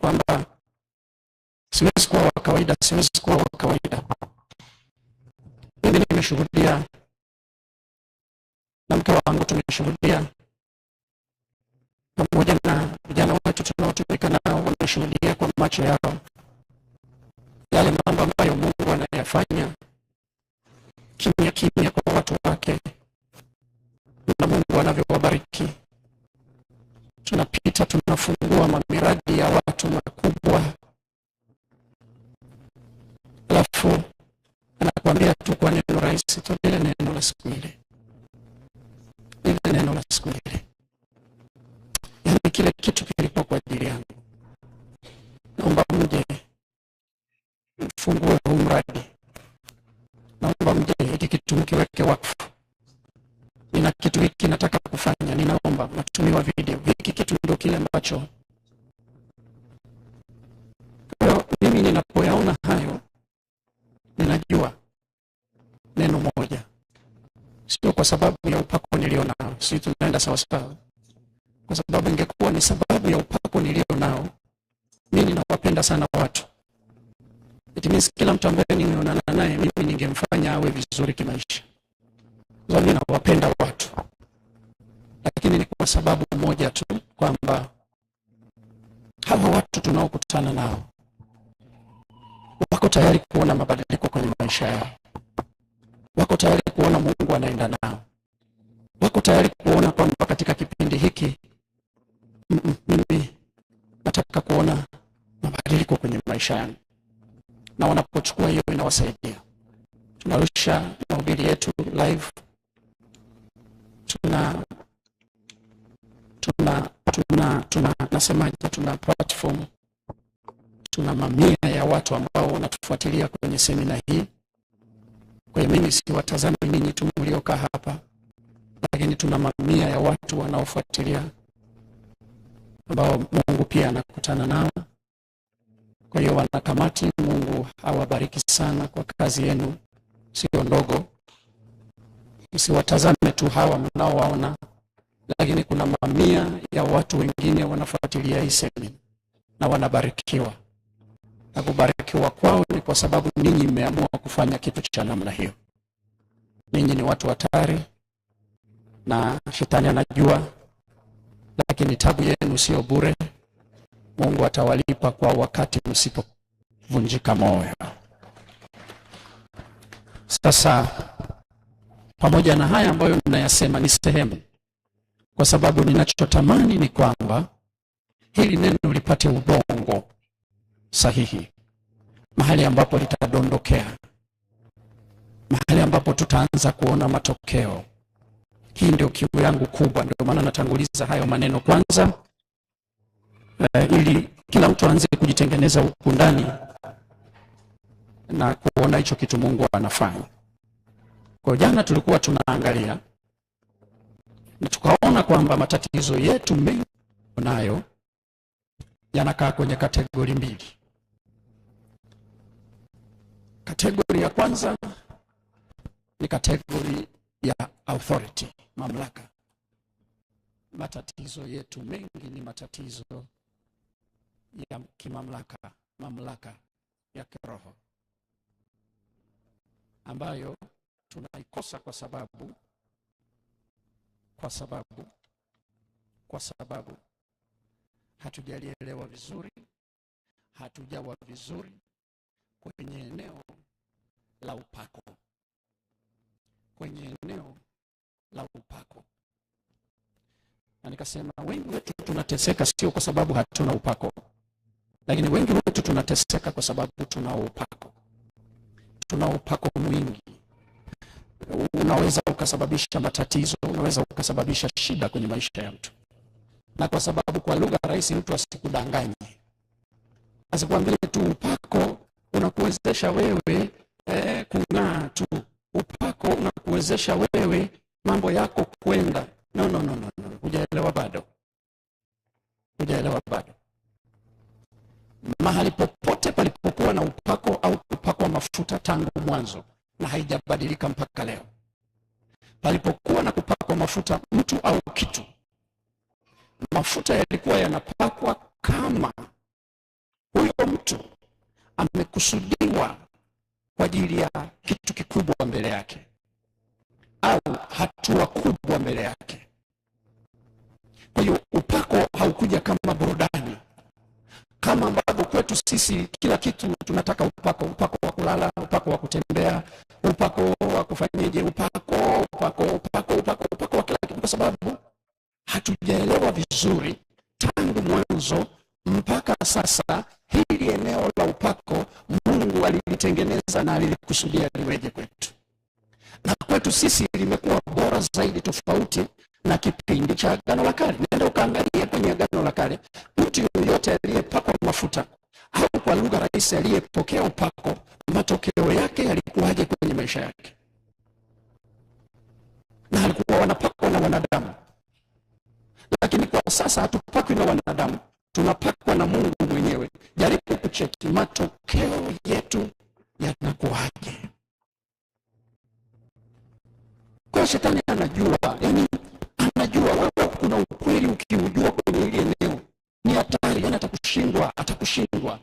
kwamba siwezi kuwa wa kawaida. Mimi nimeshuhudia na mke wangu tumeshuhudia, pamoja na vijana wetu tunaotumika nao wameshuhudia kwa macho yao yale mambo ambayo Mungu anayafanya kimya kwa watu wake, na Mungu anavyowabariki. Tunapita tunafungua mamiradi ya watu makubwa, alafu anakuambia tu kwa neno rahisi tu, ile neno la siku ile, yaani kile kitu kilikuwa kwa ajili yangu. Naomba mje mfungue huu mradi, naomba mje hiki kitu mkiweke wakfu. Nina kitu hiki nataka kufanya, ninaomba matumiwa video. Hiki kitu ndio kile ambacho mimi ninapoyaona hayo ninajua neno moja, sio kwa sababu ya upako nilionao, si tunaenda sawa sawa, kwa sababu ingekuwa ni sababu ya upako nilionao, mimi ninawapenda sana watu. It means kila mtu ambaye nimeonana naye mimi ningemfanya awe vizuri kimaisha. Mimi nawapenda watu, lakini ni kwa sababu moja tu, kwamba hawa watu tunaokutana nao wako tayari kuona mabadiliko kwenye maisha yao, wako tayari kuona Mungu anaenda nao, wako tayari kuona kwamba katika kipindi hiki mimi nataka kuona mabadiliko kwenye maisha yangu, na wanapochukua hiyo inawasaidia. Tunarusha mahubiri yetu live, tuna platform, tuna mamia ya watu ambao wanatufuatilia kwenye semina hii. Kwa hiyo mimi siwatazami ninyi tu mliokaa hapa, lakini tuna mamia ya watu wanaofuatilia ambao Mungu pia anakutana nao. Kwa hiyo wanakamati, Mungu awabariki sana kwa kazi yenu, sio ndogo. Msiwatazame tu hawa mnaowaona, lakini kuna mamia ya watu wengine wanafuatilia hii semina na wanabarikiwa. Na kubarikiwa kwao ni kwa sababu ninyi mmeamua kufanya kitu cha namna hiyo. Ninyi ni watu hatari na shetani anajua, lakini tabu yenu sio bure. Mungu atawalipa kwa wakati msipovunjika moyo. Sasa pamoja na haya ambayo ninayasema ni sehemu, kwa sababu ninachotamani ni kwamba hili neno lipate udongo sahihi, mahali ambapo litadondokea, mahali ambapo tutaanza kuona matokeo. Hii ndio kiu yangu kubwa, ndio maana natanguliza hayo maneno kwanza, ili kila mtu aanze kujitengeneza huku ndani na kuona hicho kitu Mungu anafanya. Kwa jana tulikuwa tunaangalia na tukaona kwamba matatizo yetu mengi nayo yanakaa kwenye kategori mbili. Kategori ya kwanza ni kategori ya authority, mamlaka. Matatizo yetu mengi ni matatizo ya kimamlaka, mamlaka ya kiroho, ambayo tunaikosa kwa sababu hatujalielewa vizuri, hatujawa vizuri kwenye eneo la upako, Na nikasema wengi wetu tunateseka sio kwa sababu hatuna upako, lakini wengi wetu tunateseka kwa sababu tuna upako. Tuna upako mwingi, unaweza ukasababisha matatizo, unaweza ukasababisha shida kwenye maisha ya mtu. Na kwa sababu kwa lugha rahisi mtu asikudanganye, asikwambie tu upako unakuwezesha wewe kung'aa tu, upako unakuwezesha wewe mambo yako kwenda. No. Hujaelewa bado. Mahali popote palipokuwa na upako au upako wa mafuta tangu mwanzo, na haijabadilika mpaka leo, palipokuwa na kupakwa mafuta mtu au kitu, mafuta yalikuwa yanapakwa kama mtu amekusudiwa kwa ajili ya kitu kikubwa mbele yake au hatua kubwa mbele yake. Kwa hiyo upako haukuja kama burudani, kama ambavyo kwetu sisi kila kitu tunataka upako. Upako wa kulala, upako wa kutembea, upako wa kufanyaje, upako wa kila kitu, kwa sababu hatujaelewa vizuri tangu mwanzo mpaka sasa hili eneo la upako Mungu alilitengeneza na alilikusudia liweje kwetu. Na kwetu sisi limekuwa bora zaidi, tofauti na kipindi cha Agano la Kale. Nenda ukaangalia kwenye Agano la Kale, mtu yoyote aliyepakwa mafuta au kwa lugha rahisi aliyepokea upako, matokeo yake yalikuwaje kwenye maisha yake? Na alikuwa wanapakwa na wanadamu. Lakini kwa sasa hatupakwi na wanadamu, tunapakwa na Mungu mwenyewe. Jaribu kucheki matokeo yetu yanakuwaje. Kwa shetani anajua, anajua wewe kuna ukweli, ukiujua kwenye hili eneo ni hatari, atakushindwa.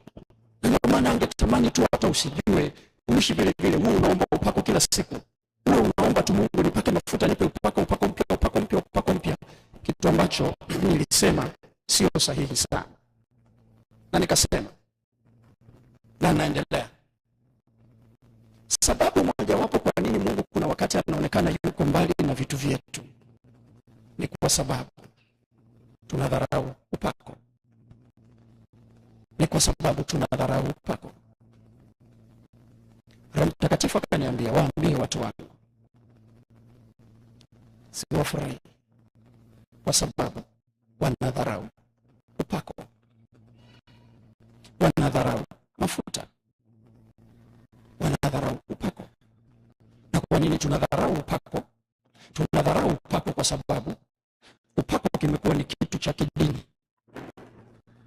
Ndio maana angetamani tu hata usijue, uishi vile vile. Wewe unaomba upako kila siku. Wewe unaomba tu Mungu nipake mafuta, nipe upako mpya. Kitu ambacho nilisema sio sahihi sana. Na nikasema na naendelea. Sababu mojawapo kwa nini Mungu kuna wakati anaonekana yuko mbali na vitu vyetu ni kwa sababu tunadharau upako. Roho Mtakatifu akaniambia, waambie watu wangu siwafurahi kwa sababu wanadharau upako, wanadharau mafuta, wanadharau upako. Na kwa nini tunadharau upako? Tunadharau upako kwa sababu upako kimekuwa ni kitu cha kidini.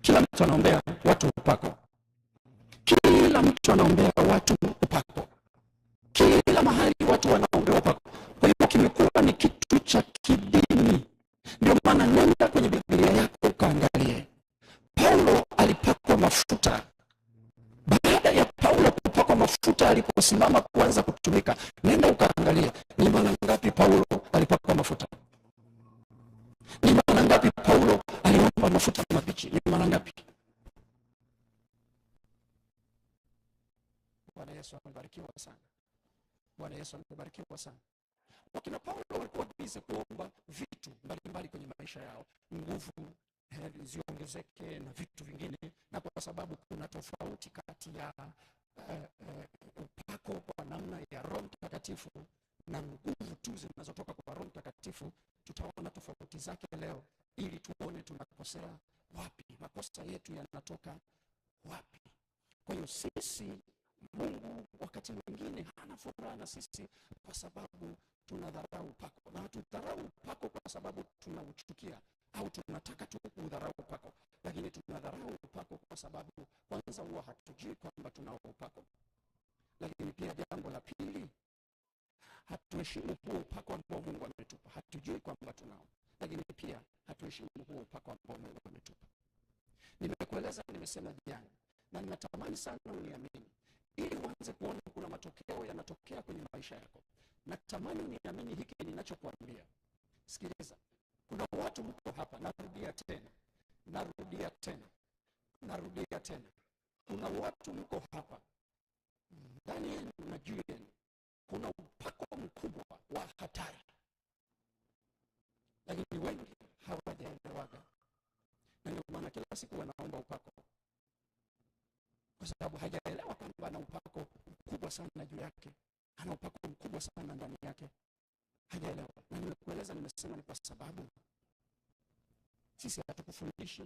Kila mtu anaombea watu upako, kila mtu anaombea watu upako, kila mahali watu wanaombea upako. Kwa hiyo kimekuwa ni kitu cha kidini. Ndio maana nenda kwenye Biblia yako ukaangalie, Paulo alipakwa mafuta. Baada ya Paulo kupakwa mafuta, aliposimama kuanza kutumika, nenda ukaangalia ni mara ngapi Paulo alipakwa mafuta. Ni mara ngapi Paulo aliomba mafuta mabichi? Ni mara ngapi? Bwana Yesu amebarikiwa sana. Bwana Yesu amebarikiwa sana. Wakina Paulo walikuwa busy kuomba vitu mbalimbali kwenye maisha yao, nguvu ziongezeke na vitu vingine. Na kwa sababu kuna tofauti kati ya upako kwa namna ya Roho Mtakatifu na nguvu tu zinazotoka kwa Roho Mtakatifu, tutaona tofauti zake leo ili tuone tunakosea wapi, makosa yetu yanatoka wapi. Kwa hiyo sisi, Mungu wakati mwingine hana furaha na sisi kwa sababu tunadharau upako. Na tutadharau upako kwa sababu tunauchukia au tunataka tu kudharau upako, lakini tunadharau upako kwa sababu kwanza huwa hatujui kwamba tunao upako. Lakini pia jambo la pili, hatuheshimu huo upako ambao Mungu ametupa. Hatujui kwamba tunao, lakini pia hatuheshimu huo upako ambao Mungu ametupa. Nimekueleza, nimesema jana, na ninatamani sana uniamini ili uanze kuona kuna matokeo yanatokea kwenye maisha yako. Natamani uniamini hiki ninachokuambia. Sikiliza, kuna watu mko hapa, narudia tena. Kuna watu mko hapa, ndani yenu na juu yenu kuna upako mkubwa wa hatari, lakini wengi hawajaelewaga. Na ndio maana kila siku wanaomba upako, kwa sababu hajaelewa kwamba ana upako mkubwa sana juu yake, ana upako mkubwa sana ndani yake. Hajaelewa. Na nimekueleza, nimesema ni kwa sababu sisi hatukufundishi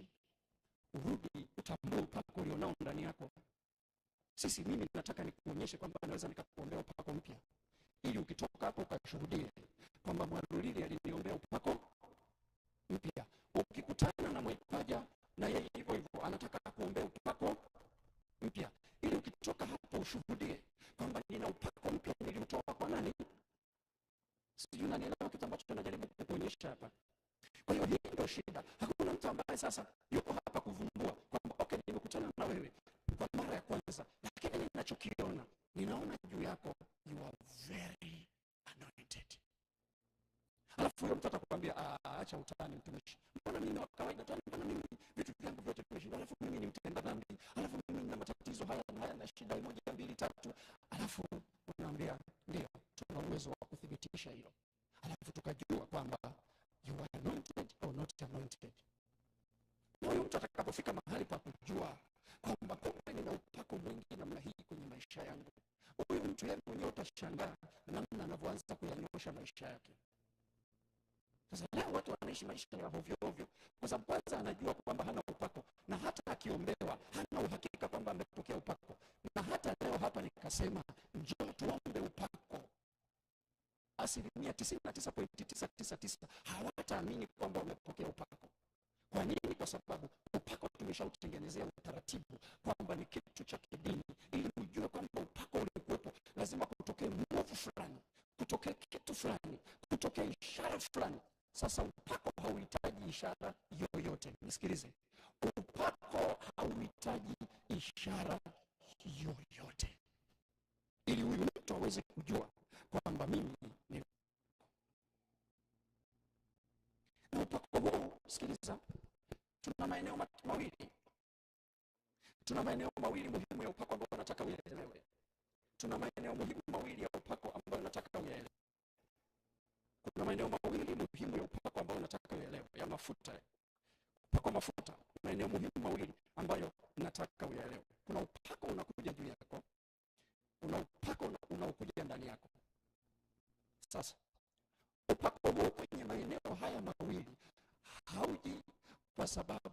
urudi utambue upako ulionao ndani yako. Mimi nataka nikuonyeshe kwamba naweza nikakuombea upako mpya, ili ukitoka hapo ukashuhudie kwamba Mwalulili aliniombea upako mpya. Ukikutana na Mwaipaja na yeye hivyo hivyo anataka kuombea upako mpya, ili ukitoka hapo ushuhudie kwamba nina upako mpya niliotoa kwa nani? Sijui unanielewa kitu ambacho najaribu kukuonyesha hapa. Kwa hiyo hii ndio shida. Hakuna mtu ambaye sasa yuko hapa kuvumbua kwamba okay, nimekutana na wewe, kwa mara ya kwanza, lakini ninachokiona, ninaona juu yako you are very anointed. Alafu huyo mtu atakwambia, acha utani mtumishi, mbona mimi wa kawaida tu, mbona mimi vitu vyangu vyote vimeshinda, alafu mimi ni mtenda dhambi, alafu mimi nina matatizo haya na shida 1 2 3. Alafu unaambia ndio, tuna uwezo wa kudhibitisha hilo, alafu tukajua kwamba you are anointed or not anointed. Huyo mtu atakapofika mahali pa kujua kwamba kumbe nina upako mwingi namna hii kwenye maisha yangu, huyo mtu yeye mwenyewe utashangaa namna anavyoanza kuyanyosha maisha yake. Sasa leo watu wanaishi maisha ya hovyo hovyo kwa sababu kwanza anajua kwamba hana upako, na hata akiombewa hana uhakika kwamba amepokea upako. Na hata leo hapa nikasema njoo tuombe upako, 99.999% hawataamini kwamba wamepokea upako. Kwa nini? Kwa sababu upako tumeshautengenezea utaratibu kwamba ni kitu cha kidini. Ili ujue kwamba upako ulikuwepo, lazima kutokee mwovu fulani, kutokee kitu fulani, kutokee ishara fulani. Sasa upako hauhitaji ishara yoyote. Nisikilize, upako hauhitaji ishara yoyote ili huyu mtu aweze kujua kwamba mimi ni. Na upako huu, sikiliza, tuna maeneo mawili. Tuna maeneo mawili muhimu ya upako ambao nataka uyaelewe. Tuna maeneo muhimu mawili ya upako ambayo nataka uyaelewe. Kuna maeneo mawili muhimu ya upako ambayo nataka uyaelewe, ya mafuta. Upako mafuta, maeneo muhimu mawili ambayo nataka uyaelewe. Kuna upako unakuja juu yako, kuna upako unaokuja ndani yako. Sasa upako huu kwenye maeneo haya mawili hauji kwa sababu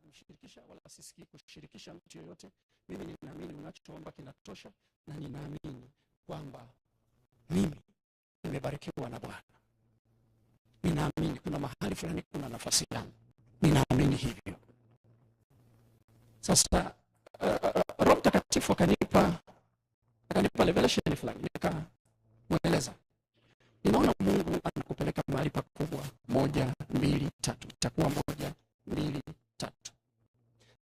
kushirikisha wala sisikii kushirikisha mtu yoyote. Mimi ninaamini unachoomba kinatosha, na ninaamini kwamba mimi nimebarikiwa na Bwana. Ninaamini kuna mahali fulani kuna nafasi yangu. Ninaamini hivyo. Sasa Roho Mtakatifu akanipa revelation fulani, nikamweleza, ninaona Mungu anakupeleka mahali pakubwa, 1 2 3, itakuwa 1 2 3.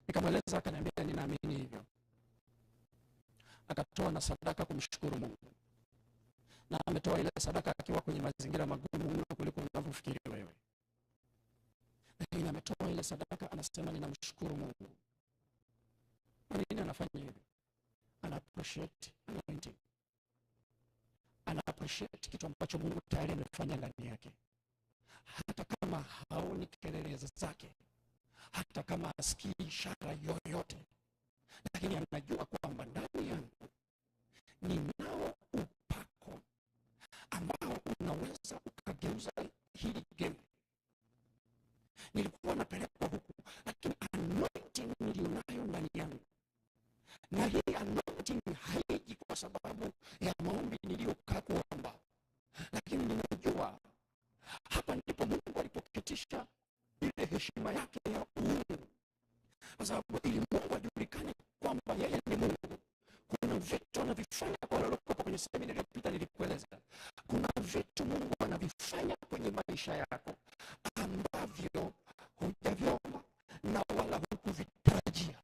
Nikamweleza, akaniambia ninaamini hivyo. Akatoa na sadaka kumshukuru Mungu, na ametoa ile sadaka akiwa kwenye mazingira magumu mno kuliko unavyofikiri wewe. Lakini ametoa ile sadaka, anasema ninamshukuru Mungu. Kwa nini anafanya hivyo? Ana appreciate anointing. Ana appreciate kitu ambacho Mungu tayari amefanya ndani yake. Hata kama haoni kelele zake, hata kama asikii ishara yoyote, lakini anajua kwamba ndani yangu ninao upako ambao unaweza ukageuza hili game. Nilikuwa napelekwa huku, lakini anointing nilionayo ndani yangu, na hii anointing haiji kwa sababu ya maombi niliyokaa kuomba, lakini ninajua hapa ndipo Mungu alipoketisha ile heshima yake ya uungu. Kwa sababu ili Mungu ajulikane kwamba yeye ni Mungu, kuna vitu anavifanya. Kwa lolote kwenye semina iliyopita nilikueleza, kuna vitu Mungu anavifanya kwenye maisha yako ambavyo hujaviomba na wala hukuvitarajia.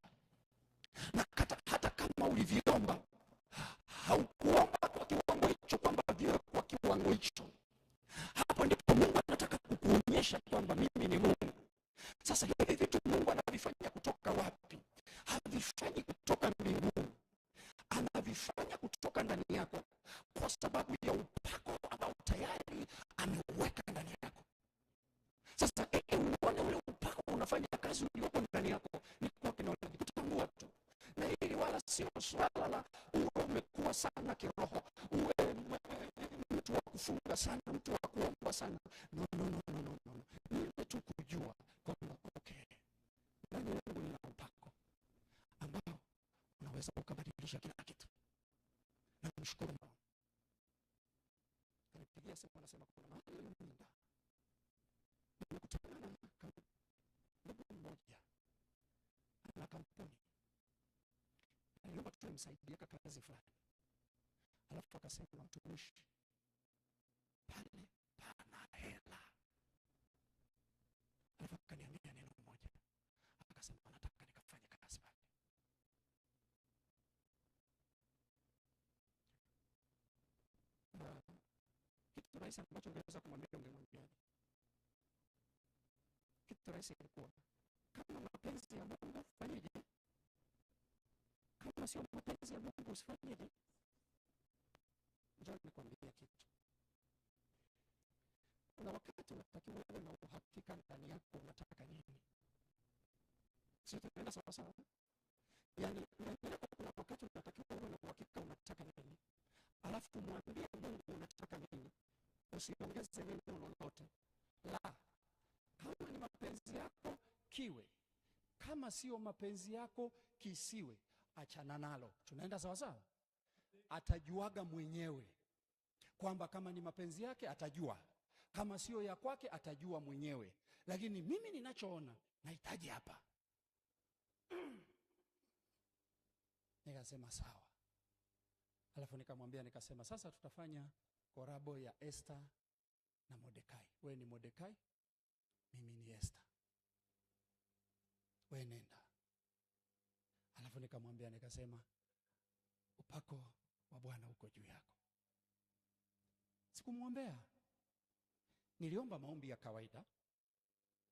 Na hata kama uliviomba, haukuomba kwa kiwango hicho kwamba viwe kwa kiwango hicho. Hapo ndipo Mungu anataka kukuonyesha kuonyesha kwamba mimi ni Mungu. Sasa hivi vitu Mungu anavifanya kutoka wapi? Havifanyi kutoka mbinguni, anavifanya kutoka ndani yako, kwa sababu ya upako ambao tayari ameweka ndani yako. Sasa uone ule upako unafanya kazi ulioko ndani yako, ni kwa kutambua tu. Na hili wala sio swala la uwe umekuwa sana kiroho, uwe mtu wa kufunga sana, mtu wa kuomba sana. No. Ni tu kujua kwamba okay, ndani yangu nina upako ambao unaweza ukabadilisha kila kitu. Na mshukuru Mungu. Kanipigia simu anasema kuna mahali nimeenda, nimekutana na ndugu mmoja ana kampuni, aliomba tumsaidie kazi fulani. Alafu akasema mtumishi, pale pana hela. Alafu akaniambia neno moja, akasema nataka nikafanye kazi pale. Kitu rahisi ambacho ungeweza kumwambia, ungemwambia kitu rahisi ilikuwa, kama mapenzi ya Mungu fanyeje, kama sio mapenzi ya Mungu usifanyeje. Njoo nikwambie kitu. Kuna wakati unatakiwa uwe na uhakika ndani yako unataka nini. Sio tunaenda sawa sawa? Yaani kuna wakati unatakiwa uwe na uhakika unataka nini. Alafu mwambie Mungu unataka nini. Usiongeze neno lolote. La. Kama ni mapenzi yako kiwe. Kama sio mapenzi yako kisiwe. Achana nalo. Tunaenda sawa sawa? Atajuaga mwenyewe kwamba kama ni mapenzi yake atajua, kama sio ya kwake atajua mwenyewe. Lakini mimi ninachoona nahitaji hapa. Nikasema sawa. Alafu nikamwambia, nikasema sasa tutafanya korabo ya Esther na Mordekai. Wewe ni Mordekai, mimi ni Esther. Wewe nenda. Alafu nikamwambia, nikasema upako wa Bwana uko juu yako. Sikumwombea. Niliomba maombi ya kawaida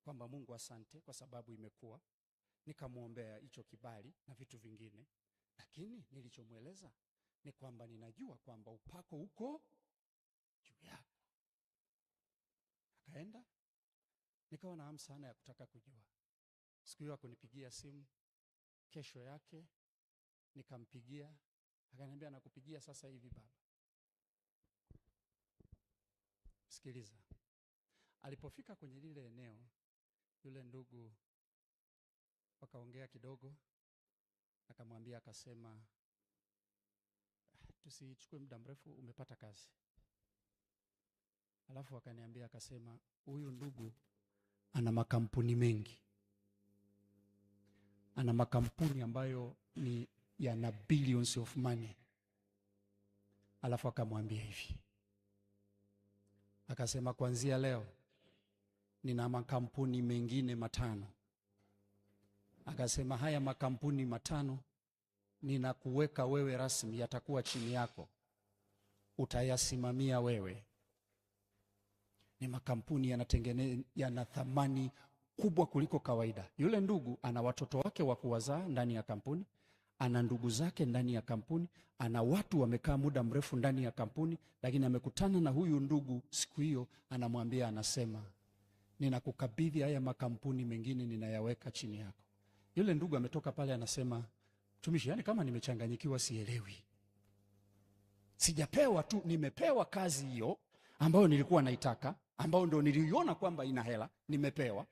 kwamba Mungu asante kwa sababu imekuwa. Nikamwombea hicho kibali na vitu vingine. Lakini nilichomweleza ni kwamba ninajua kwamba upako uko juu yako. Akaenda. Nikawa na hamu sana ya kutaka kujua. Siku hiyo akunipigia simu. Kesho yake nikampigia. Akaniambia nakupigia sasa hivi baba. Sikiliza. Alipofika kwenye lile eneo, yule ndugu wakaongea kidogo, akamwambia, akasema tusichukue muda mrefu, umepata kazi. Alafu akaniambia, akasema huyu ndugu ana makampuni mengi. Ana makampuni ambayo ni yana billions of money. Alafu akamwambia hivi, akasema kuanzia leo nina makampuni mengine 5. Akasema haya makampuni 5 ninakuweka wewe rasmi, yatakuwa chini yako, utayasimamia wewe. Ni makampuni yana thamani kubwa kuliko kawaida. Yule ndugu ana watoto wake wa kuwazaa ndani ya kampuni, ana ndugu zake ndani ya kampuni, ana watu wamekaa muda mrefu ndani ya kampuni. Lakini amekutana na huyu ndugu siku hiyo, anamwambia, anasema ninakukabidhi haya makampuni mengine, ninayaweka chini yako. Yule ndugu ametoka pale anasema, mtumishi, yani kama nimechanganyikiwa, sielewi. Sijapewa tu, nimepewa kazi hiyo ambayo nilikuwa naitaka, ambayo ndio niliona kwamba ina hela, nimepewa.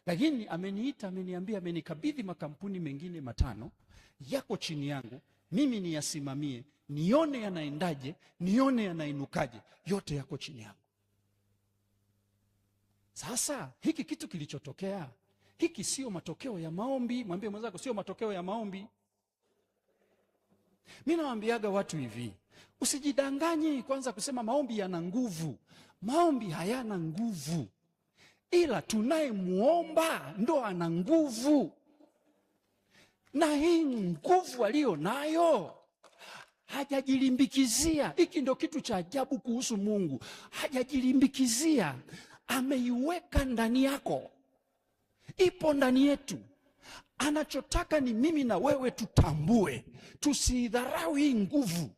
Lakini ameniita, ameniambia, amenikabidhi makampuni mengine 5 yako chini yangu, mimi niyasimamie, nione yanaendaje, nione yanainukaje, yote yako chini yangu. Sasa hiki kitu kilichotokea, hiki sio matokeo ya maombi. Mwambie mwenzako sio matokeo ya maombi. Mimi nawaambiaga watu hivi, usijidanganye kwanza kusema maombi yana nguvu. Maombi hayana nguvu. Ila tunayemuomba ndo ana nguvu. Na hii nguvu aliyo nayo hajajilimbikizia. Hiki ndo kitu cha ajabu kuhusu Mungu. Hajajilimbikizia. ameiweka ndani yako, ipo ndani yetu. Anachotaka ni mimi na wewe tutambue, tusidharau hii nguvu,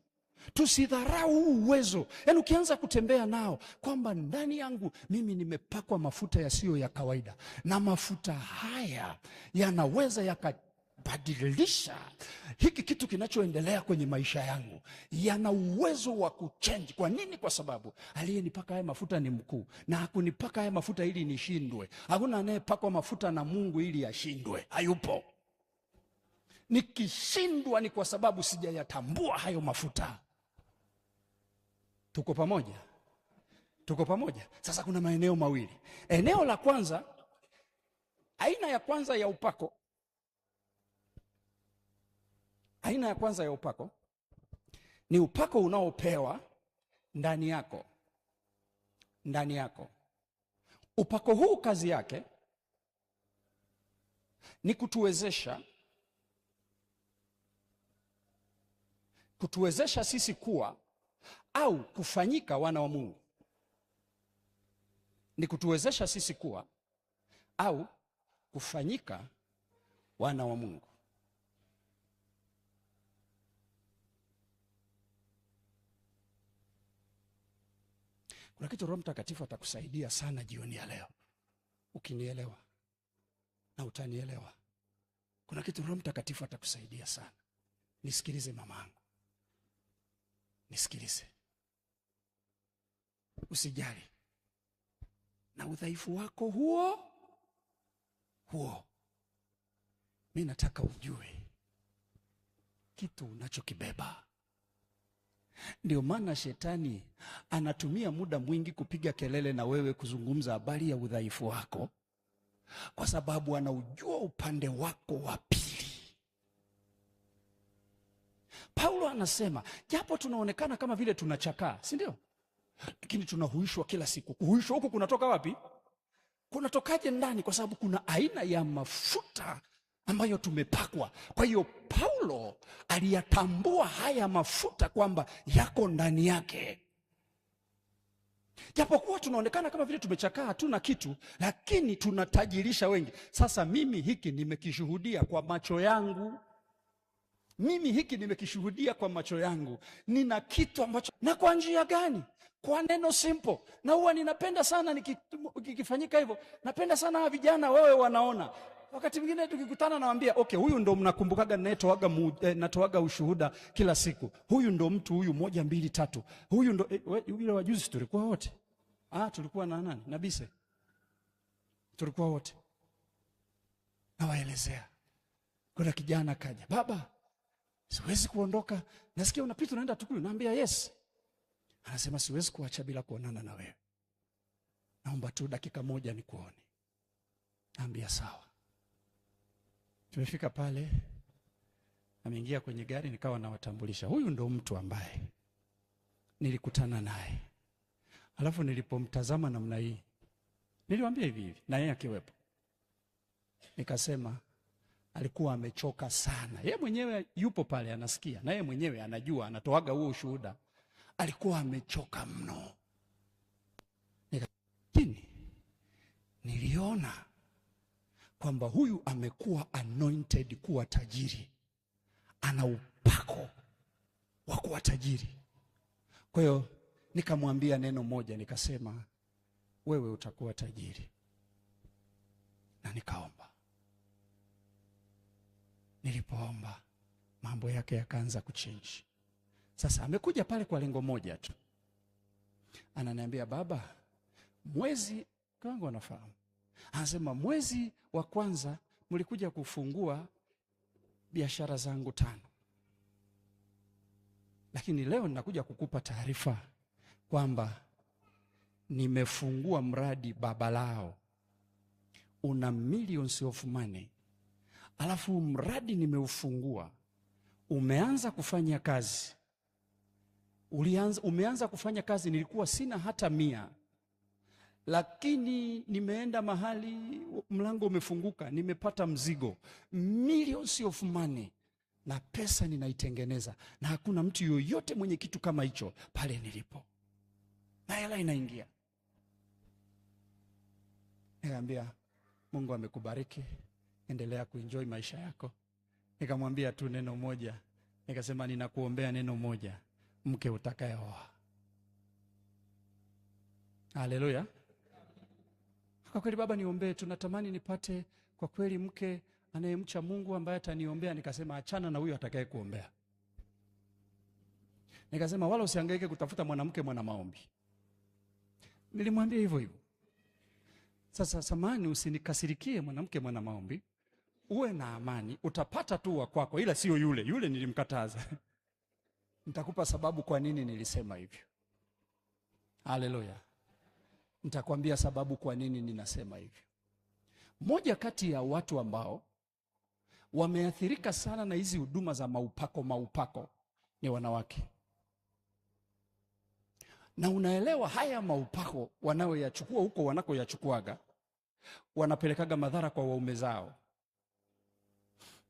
tusidharau huu uwezo. Yaani ukianza kutembea nao kwamba ndani yangu mimi nimepakwa mafuta yasiyo ya kawaida, na mafuta haya yanaweza yakabadilisha hiki kitu kinachoendelea kwenye maisha yangu, yana uwezo wa kuchange. Kwa nini? Kwa sababu aliyenipaka haya mafuta ni mkuu, na hakunipaka haya mafuta ili nishindwe. Hakuna anayepakwa mafuta na Mungu ili ashindwe, hayupo. Nikishindwa ni kwa sababu sijayatambua hayo mafuta. Tuko pamoja? Tuko pamoja? Sasa kuna maeneo mawili. Eneo la kwanza, aina ya kwanza ya upako, aina ya kwanza ya upako ni upako unaopewa ndani yako, ndani yako. Upako huu kazi yake ni kutuwezesha sisi kuwa au kufanyika wana wa Mungu. Ni kutuwezesha sisi kuwa au kufanyika wana wa Mungu. Kuna kitu Roho Mtakatifu atakusaidia sana jioni ya leo, ukinielewa na utanielewa. Kuna kitu Roho Mtakatifu atakusaidia sana. Nisikilize mamangu, nisikilize. Usijali na udhaifu wako huo. Mimi nataka ujue kitu unachokibeba. Ndio maana shetani anatumia muda mwingi kupiga kelele na wewe, kuzungumza habari ya udhaifu wako, kwa sababu anaujua upande wako wa pili. Paulo anasema japo tunaonekana kama vile tunachakaa, si ndio? Lakini tunahuishwa kila siku. Kuhuishwa huku kunatoka wapi? Kunatokaje? Ndani, kwa sababu kuna aina ya mafuta ambayo tumepakwa. Kwa hiyo Paulo aliyatambua haya mafuta kwamba yako ndani yake. Japokuwa tunaonekana kama vile tumechakaa, hatuna kitu, lakini tunatajirisha wengi. Sasa mimi hiki nimekishuhudia kwa macho yangu. Nina kitu ambacho, na kwa njia gani? Kwa neno simple. Na huwa ninapenda sana nikifanyika hivyo. Napenda sana hawa vijana, wewe wanaona. Wakati mwingine tukikutana nawaambia, okay, huyu ndo mnakumbukaga natoaga ushuhuda kila siku. Huyu ndo mtu huyu, 1 2 3. Huyu ndo yule wajuzi tulikuwa wote. Tulikuwa na nani? Na Bise. Tulikuwa wote. Nawaelezea. Kuna kijana kaja, baba, siwezi kuondoka. Nasikia unapita unaenda Tukuyu. Naambia yes. Anasema siwezi kuacha bila kuonana na wewe. Naomba tu dakika moja nikuone. Naambia sawa. Tumefika pale, ameingia kwenye gari, nikawa nawatambulisha. Huyu ndo mtu ambaye nilikutana naye. Alafu nilipomtazama namna hii, niliwaambia hivi na yeye akiwepo. Nikasema alikuwa amechoka sana. Yeye mwenyewe yupo pale anasikia, na yeye mwenyewe anajua, anatoaga huo ushuhuda. Alikuwa amechoka mno. Lakini niliona kwamba huyu amekuwa anointed kuwa tajiri. Ana upako wa kuwa tajiri. Kwa hiyo nikamwambia neno moja, nikasema wewe utakuwa tajiri. Na nikaomba. Nilipoomba mambo yake yakaanza kuchange. Sasa amekuja pale kwa lengo moja tu. Ananiambia, baba, mwezi kwangu anafahamu. Anasema mwezi wa kwanza mlikuja kufungua biashara zangu 5. Lakini leo ninakuja kukupa taarifa kwamba nimefungua mradi baba lao. Una millions of money. Alafu mradi nimeufungua. Umeanza kufanya kazi. Umeanza kufanya kazi, nilikuwa sina hata 100. Lakini nimeenda mahali, mlango umefunguka, nimepata mzigo. Millions of money. Na pesa ninaitengeneza. Na hakuna mtu yoyote mwenye kitu kama hicho pale nilipo. Na hela inaingia. Nikamwambia Mungu amekubariki, endelea kuenjoy maisha yako. Nikamwambia tu neno moja, nikasema ninakuombea neno moja, mke utakayeoa. Haleluya. Kwa kweli baba, niombee, tunatamani nipate kwa kweli mke anayemcha Mungu ambaye ataniombea. Nikasema achana na huyo atakaye kuombea. Nikasema wala usihangaike kutafuta mwanamke mwana maombi. Nilimwambia hivyo hivyo. Sasa samani, usinikasirikie mwanamke mwana maombi. Uwe na amani, utapata tu wa kwako, ila sio yule nilimkataza. Nitakupa sababu kwa nini nilisema hivyo. Haleluya. Nitakwambia sababu kwa nini ninasema hivyo. Moja kati ya watu ambao wameathirika sana na hizi huduma za maupako ni wanawake. Na unaelewa haya maupako wanaoyachukua huko wanakoyachukuaga, wanapelekaga madhara kwa waume zao.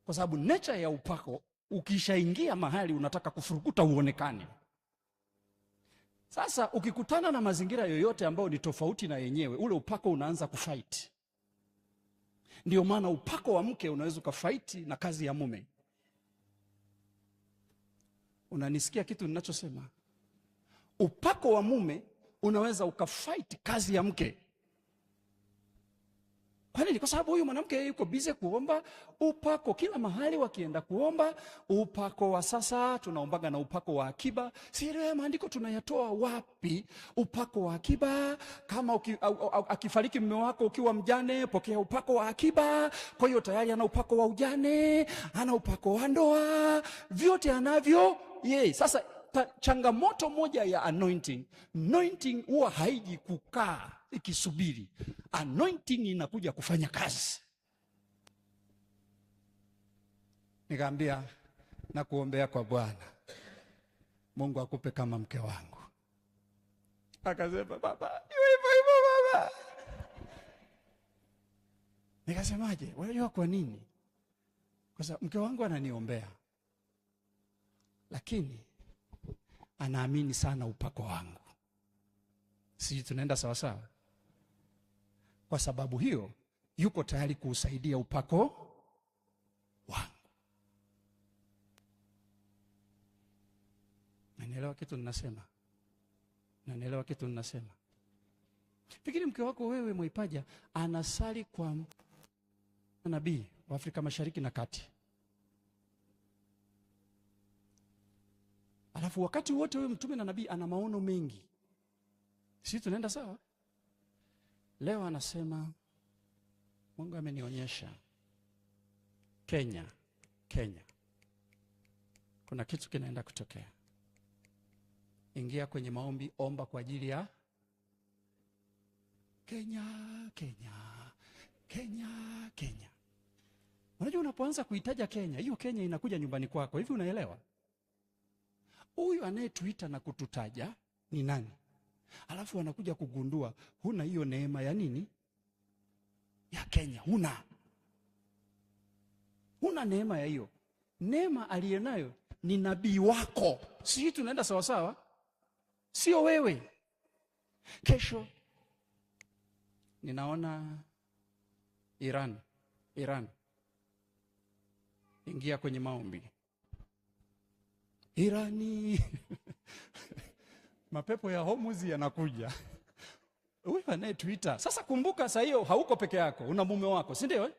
Kwa sababu nature ya upako, ukishaingia mahali unataka kufurukuta uonekane. Sasa ukikutana na mazingira yoyote ambayo ni tofauti na yenyewe, ule upako unaanza kufight. Ndio maana upako wa mke unaweza kufight na kazi ya mume. Unanisikia kitu ninachosema? Upako wa mume unaweza ukafight kazi ya mke. Kwa nini? Kwa sababu huyu mwanamke yuko busy kuomba upako kila mahali, wakienda kuomba upako wa sasa. Tunaombaga na upako wa akiba. Siri maandiko tunayatoa wapi? Upako wa akiba, kama akifariki mume wako ukiwa mjane, pokea upako wa akiba. Kwa hiyo tayari ana upako wa ujane, ana upako wa ndoa, vyote anavyo yeye. Sasa changamoto moja ya anointing huwa haiji kukaa ikisubiri. Anointing inakuja kufanya kazi. Nikamwambia na kuombea kwa Bwana, Mungu akupe kama mke wangu. Akasema baba, hivyo baba. Nikasemaje? Unajua kwa nini? Kwa sababu mke wangu ananiombea, lakini anaamini sana upako wangu. Sisi tunaenda sawa sawa. Kwa sababu hiyo yuko tayari kuusaidia upako wangu. Nanielewa kitu ninasema? Fikiri mke wako wewe Mwaipaja anasali kwa nabii wa Afrika Mashariki na Kati. Alafu wakati wote wewe mtume na nabii ana maono mengi. Sisi tunaenda sawa? Leo anasema Mungu amenionyesha Kenya kuna kitu kinaenda kutokea. Ingia kwenye maombi, omba kwa ajili ya Kenya. Unajua unapoanza kuitaja Kenya, hiyo Kenya inakuja nyumbani kwako. Hivi unaelewa? Huyu anayetuita na kututaja ni nani? Alafu anakuja kugundua huna hiyo neema ya nini? Ya Kenya. Huna neema ya hiyo. Neema aliyenayo ni nabii wako. Sisi tunaenda sawa sawa? Sio wewe. Kesho ninaona Iran. Ingia kwenye maombi. Irani. Mapepo ya Hormuz yanakuja. Wewe anayetuita. Sasa kumbuka saa hiyo hauko peke yako, una mume wako, si ndio?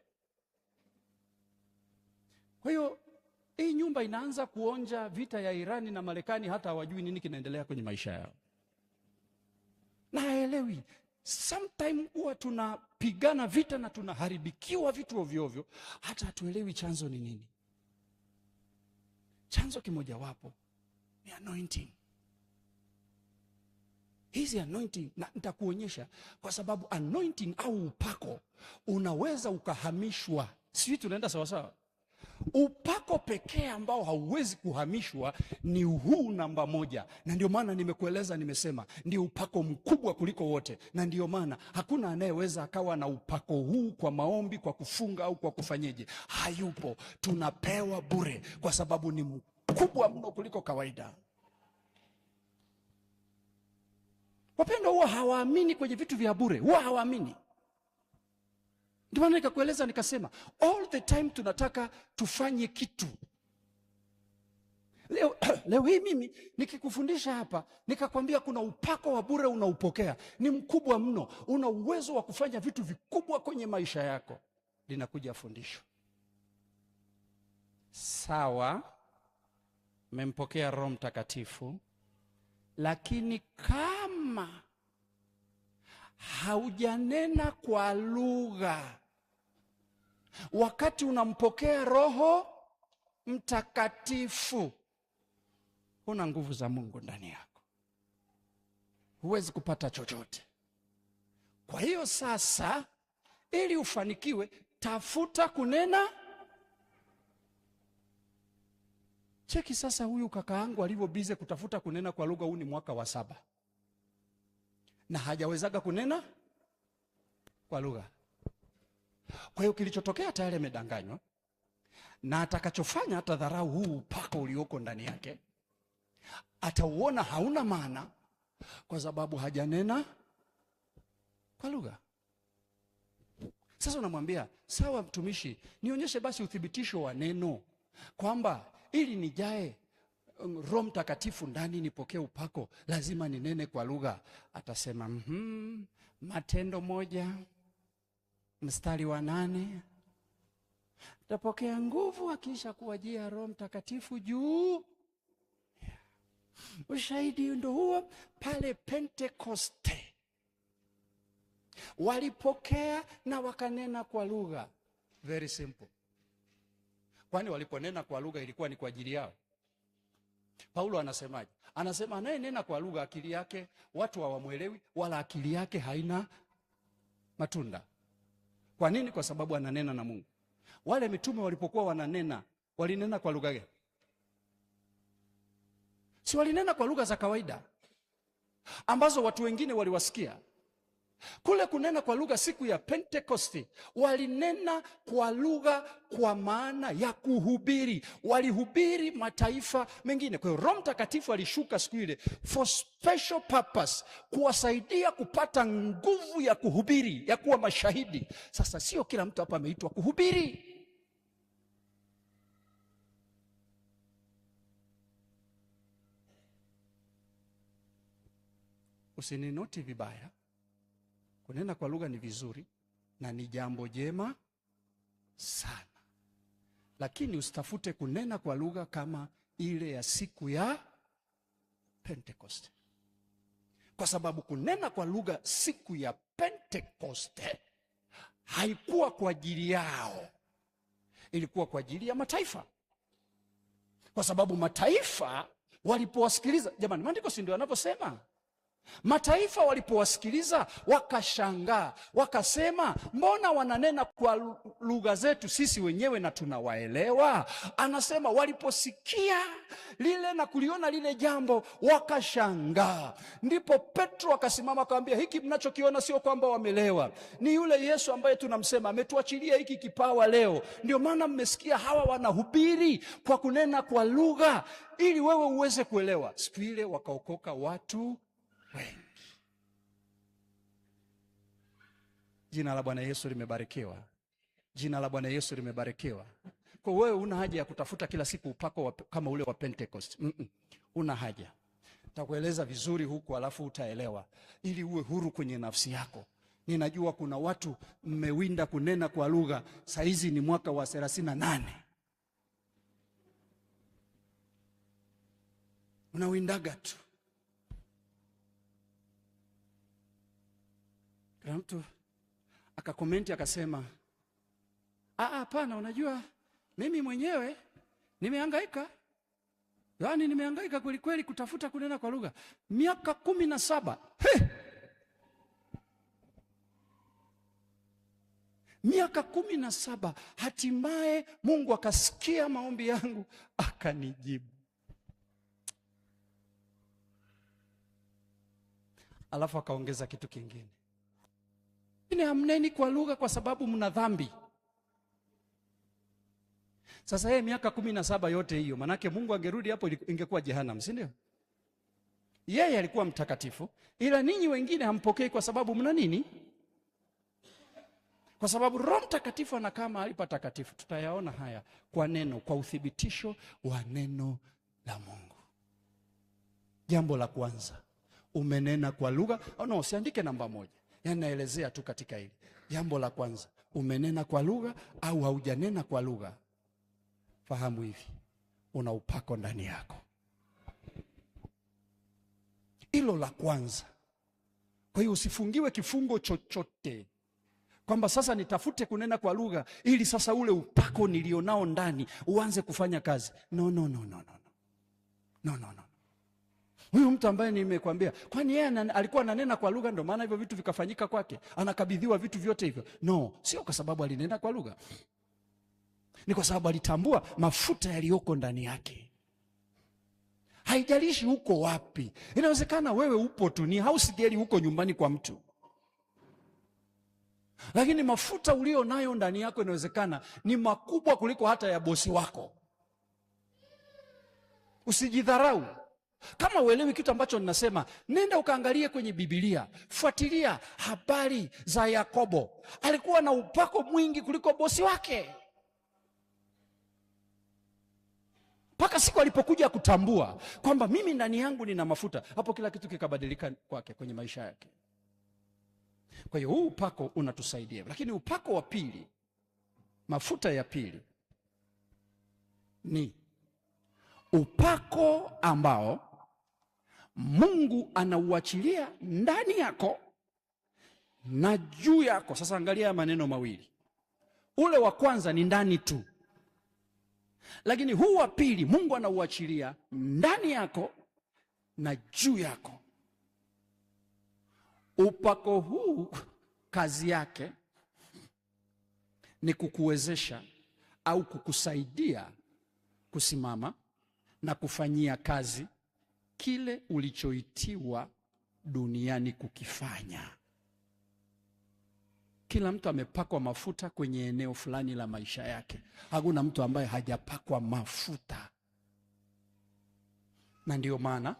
Kwa hiyo hii nyumba inaanza kuonja vita ya Irani na Marekani, hata hawajui nini kinaendelea kwenye maisha yao. Na haelewi. Sometime huwa tunapigana vita na tunaharibikiwa vitu ovyo ovyo, hata hatuelewi chanzo ni nini. Chanzo kimojawapo ni anointing. Hizi anointing na nitakuonyesha, kwa sababu anointing au upako unaweza ukahamishwa. Sisi tunaenda sawa sawa? Upako pekee ambao hauwezi kuhamishwa ni huu namba moja. Na ndio maana nimekueleza, nimesema ndio upako mkubwa kuliko wote. Na ndio maana hakuna anayeweza akawa na upako huu kwa maombi, kwa kufunga au kwa kufanyeje. Hayupo. Tunapewa bure kwa sababu ni mkubwa mno kuliko kawaida. Wapendwa, huwa hawaamini kwenye vitu vya bure. Huwa hawaamini. Ndio maana nikakueleza nikasema all the time tunataka tufanye kitu. Leo hii mimi nikikufundisha hapa nikakwambia kuna upako wa bure unaupokea, ni mkubwa mno, una uwezo wa kufanya vitu vikubwa kwenye maisha yako. Linakuja fundisho. Sawa, mmempokea Roho Mtakatifu, lakini kama haujanena kwa lugha wakati unampokea Roho Mtakatifu, huna nguvu za Mungu ndani yako, huwezi kupata chochote. Kwa hiyo sasa, ili ufanikiwe, tafuta kunena. Cheki sasa huyu kakaangu alivyo bize kutafuta kunena kwa lugha. Huu ni mwaka wa 7 na hajawezaga kunena kwa lugha. Kwa hiyo kilichotokea, tayari amedanganywa, na atakachofanya atadharau huu upako ulioko ndani yake, atauona hauna maana kwa sababu hajanena kwa lugha. Sasa unamwambia sawa, mtumishi, nionyeshe basi uthibitisho wa neno kwamba ili nijae Roho Mtakatifu ndani nipokee upako lazima ninene kwa lugha. Atasema Matendo 1:8, tapokea nguvu akiisha kuwajia Roho Mtakatifu juu. Ushahidi ndio huo pale Pentekoste, walipokea na wakanena kwa lugha. Very simple. Kwani waliponena kwa lugha ilikuwa ni kwa ajili yao? Paulo anasemaje? Anasema anayenena kwa lugha akili yake watu hawamwelewi, wala akili yake haina matunda. Kwa nini? Kwa sababu ananena na Mungu. Wale mitume walipokuwa wananena, walinena kwa lugha gani? Si walinena kwa lugha za kawaida ambazo watu wengine waliwasikia. Kule kunena kwa lugha siku ya Pentekoste, walinena kwa lugha kwa maana ya kuhubiri. Walihubiri mataifa mengine. Kwa hiyo Roho Mtakatifu alishuka siku ile for special purpose, kuwasaidia kupata nguvu ya kuhubiri, ya kuwa mashahidi. Sasa sio kila mtu hapa ameitwa kuhubiri. Usininoti vibaya. Kunena kwa lugha ni vizuri na ni jambo jema sana, lakini usitafute kunena kwa lugha kama ile ya siku ya Pentekoste, kwa sababu kunena kwa lugha siku ya Pentekoste haikuwa kwa ajili yao, ilikuwa kwa ajili ya mataifa. Kwa sababu mataifa walipowasikiliza, jamani, maandiko si ndio yanavyosema? Mataifa walipowasikiliza wakashangaa, wakasema mbona wananena kwa lugha zetu sisi wenyewe na tunawaelewa? Anasema waliposikia lile na kuliona lile jambo wakashangaa. Ndipo Petro akasimama akamwambia, hiki mnachokiona sio kwamba wamelewa, ni yule Yesu ambaye tunamsema ametuachilia hiki kipawa leo. Ndio maana mmesikia hawa wanahubiri kwa kunena kwa lugha ili wewe uweze kuelewa. Siku ile wakaokoka watu wengi. Jina la Bwana Yesu limebarikiwa. Jina la Bwana Yesu limebarikiwa. Kwa wewe una haja ya kutafuta kila siku upako kama ule wa Pentecost. Una haja. Nitakueleza vizuri huku alafu utaelewa ili uwe huru kwenye nafsi yako. Ninajua kuna watu mmewinda kunena kwa lugha, saizi ni mwaka wa 38. Unawindaga tu. Kuna mtu akakomenti akasema, hapana, unajua mimi mwenyewe nimehangaika. Yaani nimehangaika kweli kweli kutafuta kunena kwa lugha miaka 17. Miaka 17, hatimaye Mungu akasikia maombi yangu akanijibu. Alafu akaongeza kitu kingine. Hamneni kwa lugha kwa sababu mna dhambi. Sasa yeye miaka 17 yote hiyo, manake Mungu angerudi hapo ingekuwa jehanamu, si ndio? Yeye alikuwa mtakatifu, ila ninyi wengine hampokei kwa sababu mna nini? Kwa sababu Roho Mtakatifu anakaa mahali patakatifu. Tutayaona haya kwa neno, kwa uthibitisho wa neno la Mungu. Jambo la kwanza, umenena kwa lugha. No, usiandike namba 1. Yaani naelezea tu katika hili. Jambo la kwanza, umenena kwa lugha au haujanena kwa lugha. Fahamu hivi, una upako ndani yako. Hilo la kwanza. Kwa hiyo usifungiwe kifungo chochote kwamba sasa nitafute kunena kwa lugha ili sasa ule upako nilionao ndani uanze kufanya kazi. No. Huyu mtu ambaye nimekwambia, kwani yeye alikuwa ananena kwa lugha ndio maana hivyo vitu vikafanyika kwake? Anakabidhiwa vitu vyote hivyo? No, sio kwa sababu alinena kwa lugha. Ni kwa sababu alitambua mafuta yaliyoko ndani yake. Haijalishi uko wapi. Inawezekana wewe upo tu, ni house girl huko nyumbani kwa mtu, lakini mafuta ulio nayo ndani yako inawezekana ni makubwa kuliko hata ya bosi wako. Usijidharau. Kama uelewi kitu ambacho ninasema, nenda ukaangalie kwenye Biblia. Fuatilia habari za Yakobo. Alikuwa na upako mwingi kuliko bosi wake, mpaka siku alipokuja kutambua kwamba mimi ndani yangu nina mafuta. Hapo kila kitu kikabadilika kwake, kwenye maisha yake. Kwa hiyo huu upako unatusaidia. Lakini upako wa pili, mafuta ya pili, ni upako ambao Mungu anauachilia ndani yako na juu yako. Sasa angalia maneno mawili. Ule wa kwanza ni ndani tu, lakini huu wa pili Mungu anauachilia ndani yako na juu yako. Upako huu kazi yake ni kukuwezesha au kukusaidia kusimama na kufanyia kazi kile ulichoitiwa duniani kukifanya. Kila mtu amepakwa mafuta kwenye eneo fulani la maisha yake. Hakuna mtu ambaye hajapakwa mafuta. Na ndio maana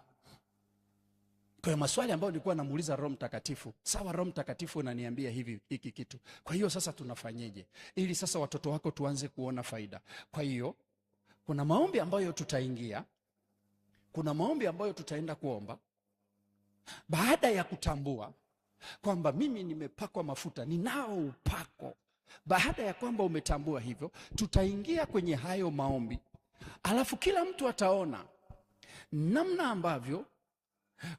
kwa maswali ambayo nilikuwa namuuliza Roho Mtakatifu, sawa, Roho Mtakatifu unaniambia hivi hiki kitu, kwa hiyo sasa tunafanyeje ili sasa watoto wako tuanze kuona faida? Kwa hiyo kuna maombi ambayo tutaingia, kuna maombi ambayo tutaenda kuomba baada ya kutambua kwamba mimi nimepakwa mafuta, ninao upako. Baada ya kwamba umetambua hivyo, tutaingia kwenye hayo maombi, alafu kila mtu ataona namna ambavyo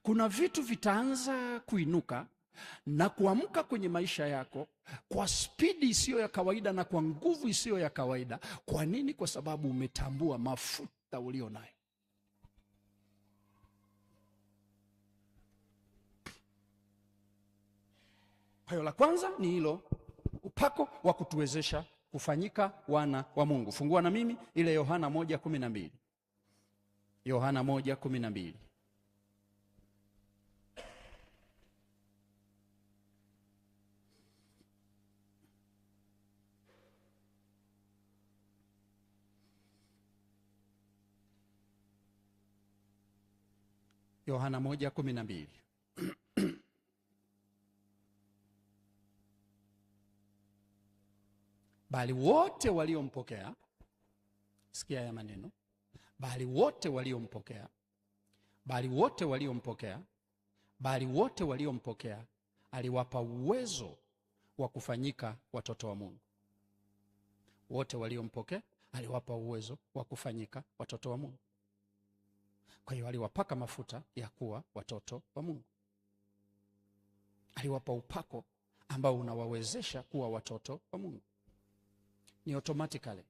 kuna vitu vitaanza kuinuka na kuamka kwenye maisha yako kwa spidi isiyo ya kawaida na kwa nguvu isiyo ya kawaida. Kwa nini? Kwa sababu umetambua mafuta ulio nayo. Kwa hiyo la kwanza ni hilo, upako wa kutuwezesha kufanyika wana wa Mungu. Fungua na mimi ile Yohana 1:12. Yohana 1:12. Yohana 1:12. Bali wote waliompokea, sikia ya maneno, bali wote waliompokea, bali wote waliompokea, bali wote waliompokea aliwapa uwezo wa kufanyika watoto wa Mungu. Wote waliompokea aliwapa uwezo wa kufanyika watoto wa Mungu. Kwa hiyo aliwapaka mafuta ya kuwa watoto wa Mungu. Aliwapa upako ambao unawawezesha kuwa watoto wa Mungu. Ni automatically,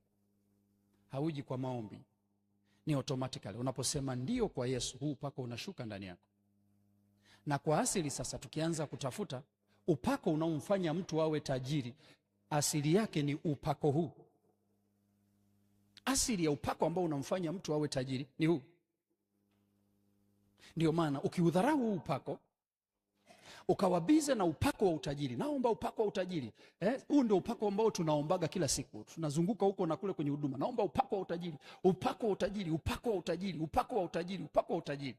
hauji kwa maombi, ni automatically. Unaposema ndio kwa Yesu, huu upako unashuka ndani yako. Na kwa asili sasa, tukianza kutafuta upako unaomfanya mtu awe tajiri, asili yake ni upako huu. Asili ya upako ambao unamfanya mtu awe tajiri ni huu. Ndio maana ukiudharau huu upako, ukawabize na upako wa utajiri, naomba upako wa utajiri, huu ndio upako ambao tunaombaga kila siku, tunazunguka huko na kule kwenye huduma, naomba upako wa utajiri, upako wa utajiri, upako wa utajiri, upako wa utajiri, upako wa utajiri.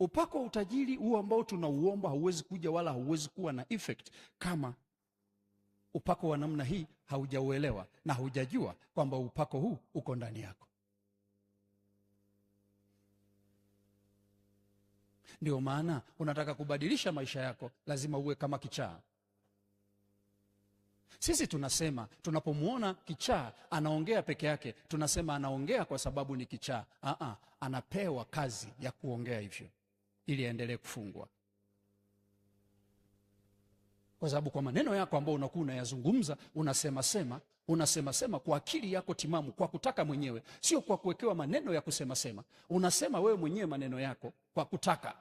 Upako wa utajiri huu ambao tunauomba hauwezi kuja wala hauwezi kuwa na effect kama upako wa namna hii haujauelewa na haujajua kwamba upako huu uko ndani yako. Ndio maana unataka kubadilisha maisha yako, lazima uwe kama kichaa. Sisi tunasema tunapomwona kichaa anaongea peke yake, tunasema anaongea kwa sababu ni kichaa. Anapewa kazi ya kuongea hivyo ili aendelee kufungwa. Kwa sababu kwa maneno yako ambayo unakuwa unayazungumza, unasema sema kwa akili yako timamu, kwa kutaka mwenyewe, sio kwa kuwekewa maneno ya kusema. Unasema wewe mwenyewe maneno yako kwa kutaka.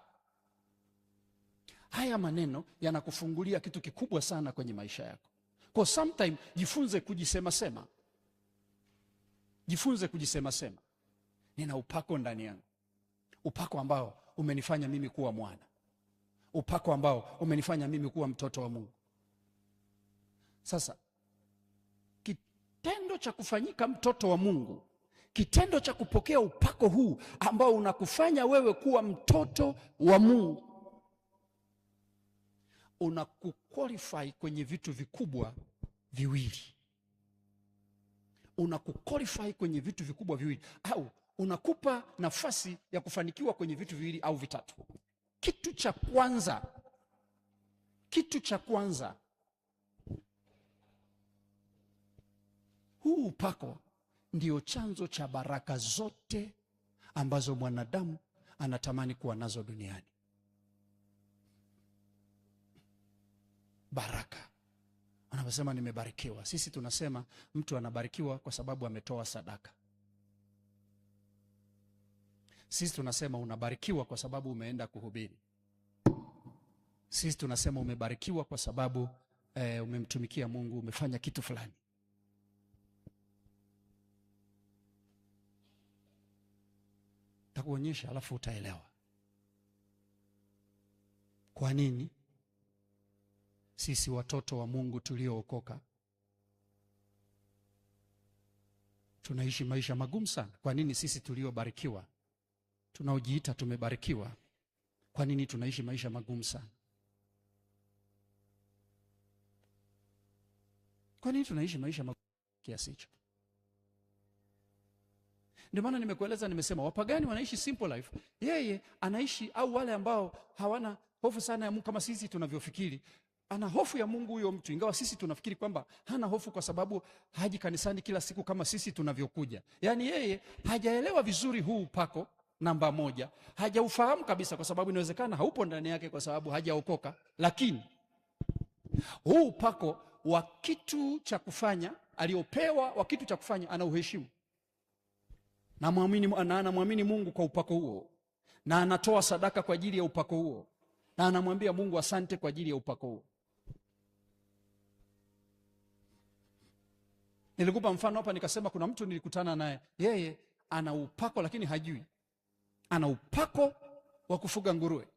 Haya maneno yanakufungulia kitu kikubwa sana kwenye maisha yako. Kwa sometime jifunze kujisema. Jifunze kujisema. Nina upako ndani yangu. Upako ambao umenifanya mimi kuwa mwana. Upako ambao umenifanya mimi kuwa mtoto wa Mungu. Sasa kitendo cha kufanyika mtoto wa Mungu, kitendo cha kupokea upako huu ambao unakufanya wewe kuwa mtoto wa Mungu, unakuqualify kwenye vitu vikubwa viwili. Unakuqualify kwenye vitu vikubwa viwili, au unakupa nafasi ya kufanikiwa kwenye vitu viwili au vitatu. Kitu cha kwanza, huu upako ndio chanzo cha baraka zote ambazo mwanadamu anatamani kuwa nazo duniani. Baraka. Wanaposema nimebarikiwa, sisi tunasema mtu anabarikiwa kwa sababu ametoa sadaka. Sisi tunasema unabarikiwa kwa sababu umeenda kuhubiri. Sisi tunasema umebarikiwa kwa sababu umemtumikia Mungu, umefanya kitu fulani. Takuonyesha alafu utaelewa kwa nini sisi watoto wa Mungu tuliookoka tunaishi maisha magumu sana. Kwa nini sisi tuliobarikiwa, tunaojiita tumebarikiwa, kwa nini tunaishi maisha magumu sana? Kwa nini tunaishi maisha magumu kiasi hicho? Ndio maana nimekueleza, nimesema wapagani wanaishi simple life. Yeye anaishi, au wale ambao hawana hofu sana ya Mungu kama sisi tunavyofikiri. Ana hofu ya Mungu huyo mtu, ingawa sisi tunafikiri kwamba hana hofu kwa sababu haji kanisani kila siku kama sisi tunavyokuja. Yaani yeye hajaelewa vizuri huu upako, namba moja. Hajaufahamu kabisa, kwa sababu inawezekana haupo ndani yake kwa sababu hajaokoka. Lakini huu upako wa kitu cha kufanya aliopewa, wa kitu cha kufanya, anauheshimu. Na anamwamini Mungu kwa upako huo, na anatoa sadaka kwa ajili ya upako huo, na anamwambia Mungu asante kwa ajili ya upako huo. Nilikupa mfano hapa nikasema kuna mtu nilikutana naye, yeye ana upako lakini hajui. Ana upako wa kufuga nguruwe.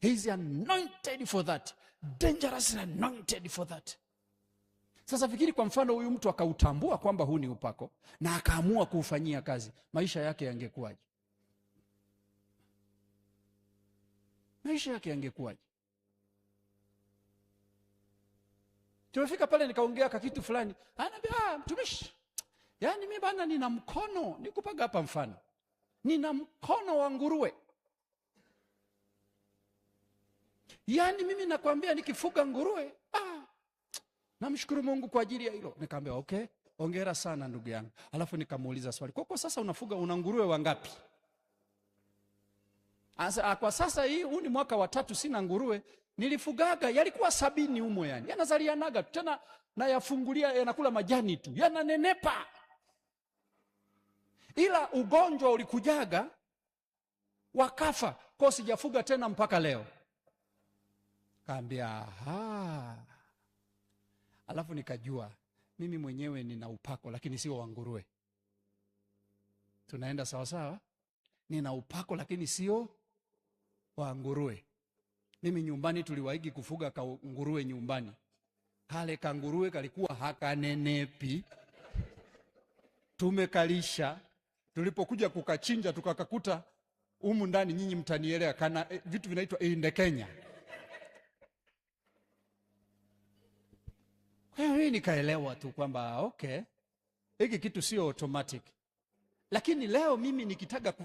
He is anointed for that. Dangerous anointed for that. Sasa fikiri kwa mfano huyu mtu akautambua kwamba huu ni upako na akaamua kuufanyia kazi, maisha yake yangekuwaje? Maisha yake yangekuwaje? Tumefika pale nikaongea kwa kitu fulani. Anambia, mtumishi, yaani mimi bana nina mkono, nikupaga hapa mfano. Nina mkono wa nguruwe. Yaani mimi nakwambia nikifuga nguruwe, namshukuru Mungu kwa ajili ya hilo. Nikamwambia, okay, hongera sana ndugu yangu. Alafu nikamuuliza swali, kwa sasa una nguruwe wangapi? Kwa sasa huu ni mwaka wa 3 sina nguruwe. Nilifugaga yalikuwa 70 humo, yani yanazalianaga tena, na yafungulia yanakula majani tu, yananenepa. Ila ugonjwa ulikujaga wakafa, kwa sijafuga tena mpaka leo. Kaambia, aha. Alafu nikajua mimi mwenyewe nina upako lakini sio wa nguruwe. Tunaenda sawa sawa? Nina upako lakini sio wa nguruwe. Mimi nyumbani tuliwaigi kufuga nguruwe nyumbani. Kale kanguruwe kalikuwa hakanenepi. Tumekalisha. Tulipokuja kukachinja tukakakuta humu ndani, nyinyi mtanielewa, kana vitu vinaitwa indekenya. Kwa hiyo nikaelewa tu kwamba okay, hiki kitu sio automatic. Lakini leo mimi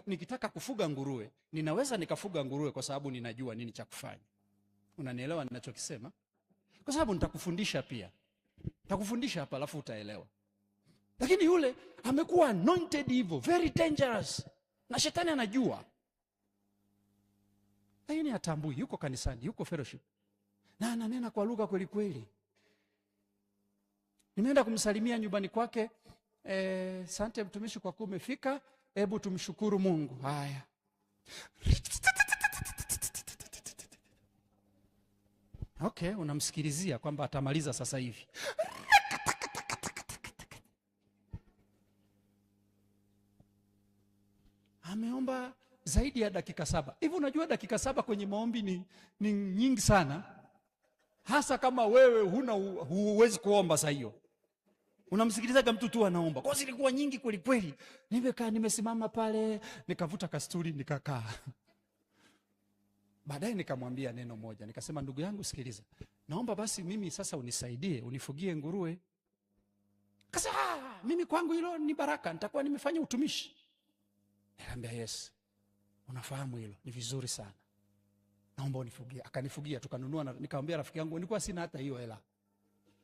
nikitaka kufuga nguruwe, ninaweza nikafuga nguruwe kwa sababu ninajua nini cha kufanya. Unanielewa ninachokisema? Kwa sababu nitakufundisha pia. Nitakufundisha hapa alafu utaelewa. Lakini yule amekuwa anointed evil, very dangerous. Na shetani anajua. Lakini hatambui, yuko kanisani, yuko fellowship. Na ananena kwa lugha kweli kweli. Nimeenda kumsalimia nyumbani kwake, asante mtumishi kwa kuwa umefika, hebu tumshukuru Mungu. Haya. Okay, unamsikilizia kwamba atamaliza sasa hivi. Ameomba zaidi ya dakika 7. Hivi unajua dakika 7 kwenye maombi ni nyingi sana. Hasa kama wewe huwezi kuomba saa hiyo. Unamsikilizaga mtu tu anaomba. Kwa sababu zilikuwa nyingi kweli kweli. Nimesimama pale, nikavuta kasturi nikakaa. Baadaye nikamwambia neno moja. Nikasema, ndugu yangu sikiliza. Naomba basi mimi sasa unisaidie, unifugie nguruwe. Akasema, mimi kwangu hilo ni baraka, nitakuwa nimefanya utumishi. Nikamwambia, yes. Unafahamu hilo, ni vizuri sana. Naomba unifugie. Akanifugia, tukanunua na nikamwambia rafiki yangu, nilikuwa sina hata hiyo hela.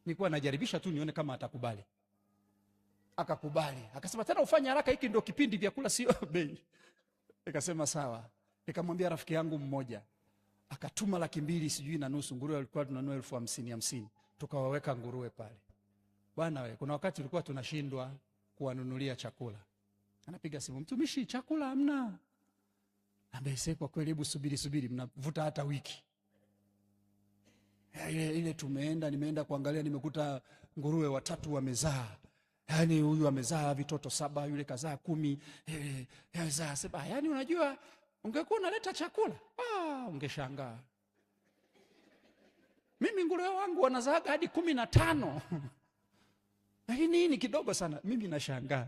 Nilikuwa najaribisha tu nione kama atakubali. Akakubali. Akasema, tena ufanye haraka, hiki ndio kipindi vyakula sio bei. Nikasema sawa. Nikamwambia rafiki yangu mmoja, akatuma 200,000 sijui na nusu, nguruwe alikuwa tunanunua 50,000. Tukawaweka nguruwe pale. Bwana wewe, kuna wakati tulikuwa tunashindwa kuwanunulia chakula. Anapiga simu, mtumishi, chakula hamna. Ambaye kwa kweli, hebu subiri, mnavuta hata wiki. Ile nimeenda kuangalia, nimekuta nguruwe 3 wamezaa. Yaani huyu amezaa vitoto 7, yule kazaa 10, yazaa 7. Yaani unajua ungekuwa unaleta chakula, ungeshangaa. Mimi nguruwe wangu wanazaaga hadi 15. Lakini hii ni kidogo sana. Mimi nashangaa.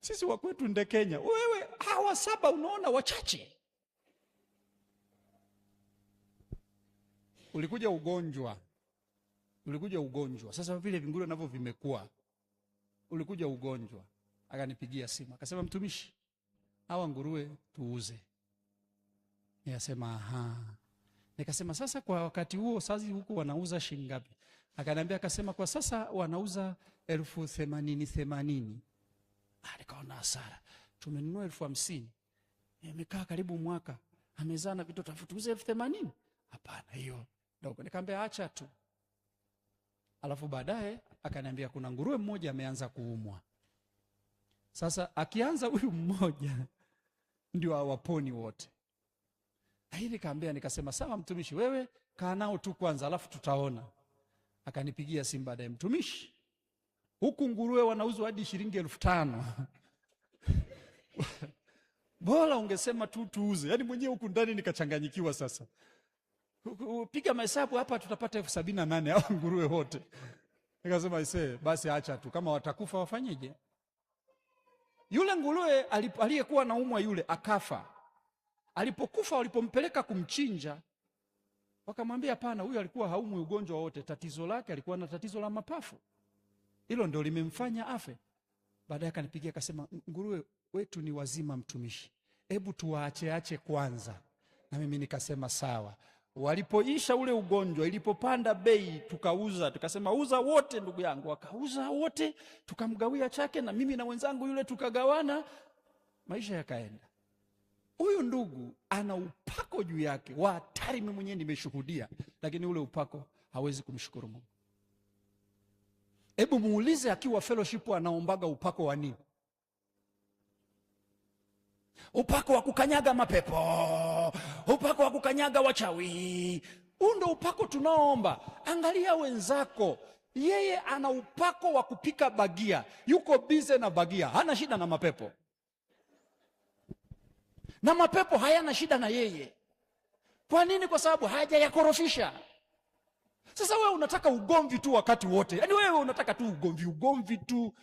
Sisi wa kwetu nde Kenya, wewe hawa 7 unaona wachache. Ulikuja ugonjwa. Sasa vile nguruwe navyo vimekuwa. Ulikuja ugonjwa. Akanipigia simu. Akasema, mtumishi, hawa nguruwe tuuze. Nikasema aha. Nikasema sasa kwa wakati huo sasa huko wanauza shilingi ngapi? Akaniambia, akasema kwa sasa wanauza 80,080. Nikaona hasara. Tumenunua 50,000. Imekaa karibu mwaka. Amezaa na vitoto tuuze 80,000. Hapana, hiyo ndogo. Nikamwambia acha tu. Alafu baadaye akaniambia kuna nguruwe mmoja ameanza kuumwa. Sasa akianza huyu mmoja ndio hawaponi wote. Na hili nikasema sawa mtumishi, wewe kaa nao tu kwanza alafu tutaona. Akanipigia simu baadaye, mtumishi, huku nguruwe wanauzwa hadi shilingi 5,000. Bora ungesema tu tuuze. Yaani mwenyewe huku ndani nikachanganyikiwa sasa. Piga mahesabu hapa tutapata 78,000 hao nguruwe wote. Nikasema basi acha tu, kama watakufa wafanyeje? Yule nguruwe aliyekuwa anaumwa yule akafa. Alipokufa walipompeleka kumchinja, wakamwambia hapana, huyu alikuwa haumwi ugonjwa wote, tatizo lake alikuwa na tatizo la mapafu. Hilo ndio limemfanya afe. Baadaye akanipigia akasema, nguruwe wetu ni wazima mtumishi, hebu tuwaache kwanza. Na mimi nikasema sawa. Walipoisha ule ugonjwa, ilipopanda bei, tukauza. Tukasema uza wote ndugu yangu. Wakauza wote, tukamgawia chake na mimi na wenzangu yule tukagawana. Maisha yakaenda. Huyu ndugu ana upako juu yake wa hatari, mimi mwenyewe nimeshuhudia, lakini ule upako hawezi kumshukuru Mungu. Hebu muulize akiwa fellowship anaombaga upako wa nini? Upako wa kukanyaga mapepo, upako wa kukanyaga wachawi. Huu ndio upako tunaoomba. Angalia wenzako, yeye ana upako wa kupika bagia, yuko busy na bagia, hana shida na mapepo. Na mapepo hayana shida na yeye. Kwa nini? Kwa sababu hajayakorofisha. Sasa wewe unataka ugomvi tu wakati wote. Yaani wewe unataka tu ugomvi tu.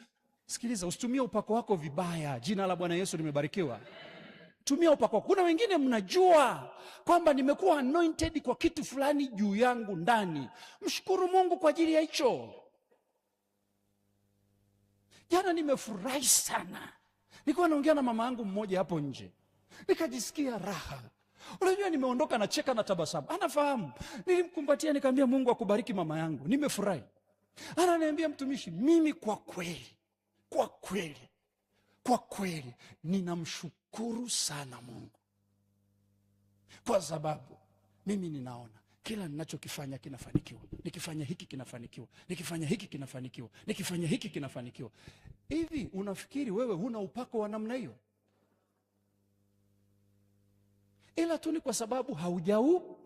Sikiliza, usitumie upako wako vibaya. Jina la Bwana Yesu limebarikiwa. Tumia upako wako. Kuna wengine mnajua kwamba nimekuwa anointed kwa kitu fulani juu yangu ndani. Mshukuru Mungu kwa ajili ya hicho. Jana nimefurahi sana. Nilikuwa naongea na mama yangu mmoja hapo nje, nikajisikia raha. Unajua, nimeondoka na cheka na tabasamu. Anafahamu. Nilimkumbatia nikamwambia, Mungu akubariki mama yangu, nimefurahi. Ananiambia, mtumishi, mimi kwa kweli ninamshukuru sana Mungu, kwa sababu mimi ninaona kila ninachokifanya kinafanikiwa. Nikifanya hiki kinafanikiwa, nikifanya hiki kinafanikiwa, nikifanya hiki kinafanikiwa. Hivi unafikiri wewe huna upako wa namna hiyo? Ila tu ni kwa sababu haujautambua.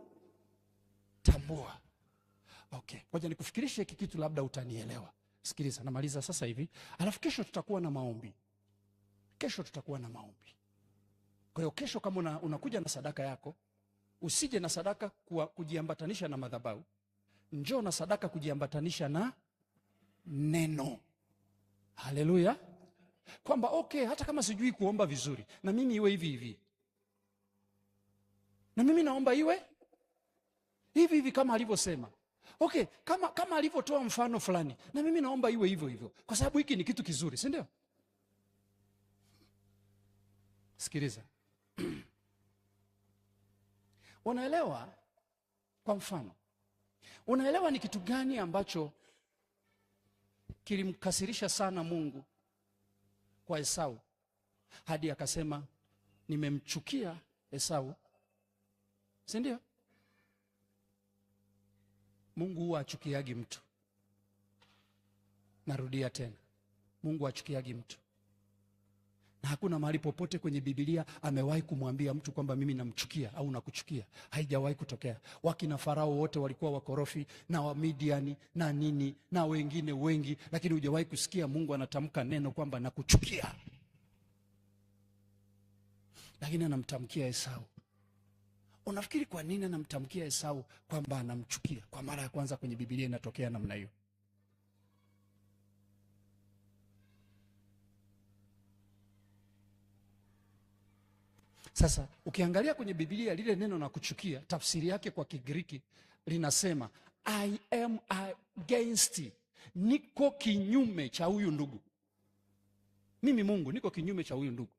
Okay, ngoja nikufikirishe hiki kitu, labda utanielewa. Sikiliza, namaliza sasa hivi, alafu kesho tutakuwa na maombi. Kwa hiyo kesho kama unakuja na sadaka yako, usije na sadaka kujiambatanisha na madhabahu. Njoo na sadaka kujiambatanisha na neno. Haleluya. Kwamba okay, hata kama sijui kuomba vizuri, na mimi iwe hivi hivi. Na mimi naomba iwe hivi hivi kama alivyosema. Okay, kama alivyotoa mfano fulani, na mimi naomba iwe hivyo hivyo, kwa sababu hiki ni kitu kizuri, si ndio? Sikiliza. Unaelewa? Kwa mfano, unaelewa ni kitu gani ambacho kilimkasirisha sana Mungu kwa Esau hadi akasema nimemchukia Esau, si ndio? Mungu huwa achukiagi mtu. Narudia tena, Mungu achukiagi mtu. Na hakuna mahali popote kwenye Biblia amewahi kumwambia mtu kwamba mimi namchukia au nakuchukia. Haijawahi kutokea. Wakina Farao wote walikuwa wakorofi, na Wamidiani na nini na wengine wengi, lakini hujawahi kusikia Mungu anatamka neno kwamba nakuchukia. Lakini anamtamkia Esau. Unafikiri kwa nini anamtamkia Esau kwamba anamchukia? Kwa mara ya kwanza kwenye Biblia inatokea namna hiyo. Sasa ukiangalia kwenye Biblia lile neno na kuchukia, tafsiri yake kwa Kigiriki linasema I am against, niko kinyume cha huyu ndugu. Mimi Mungu niko kinyume cha huyu ndugu.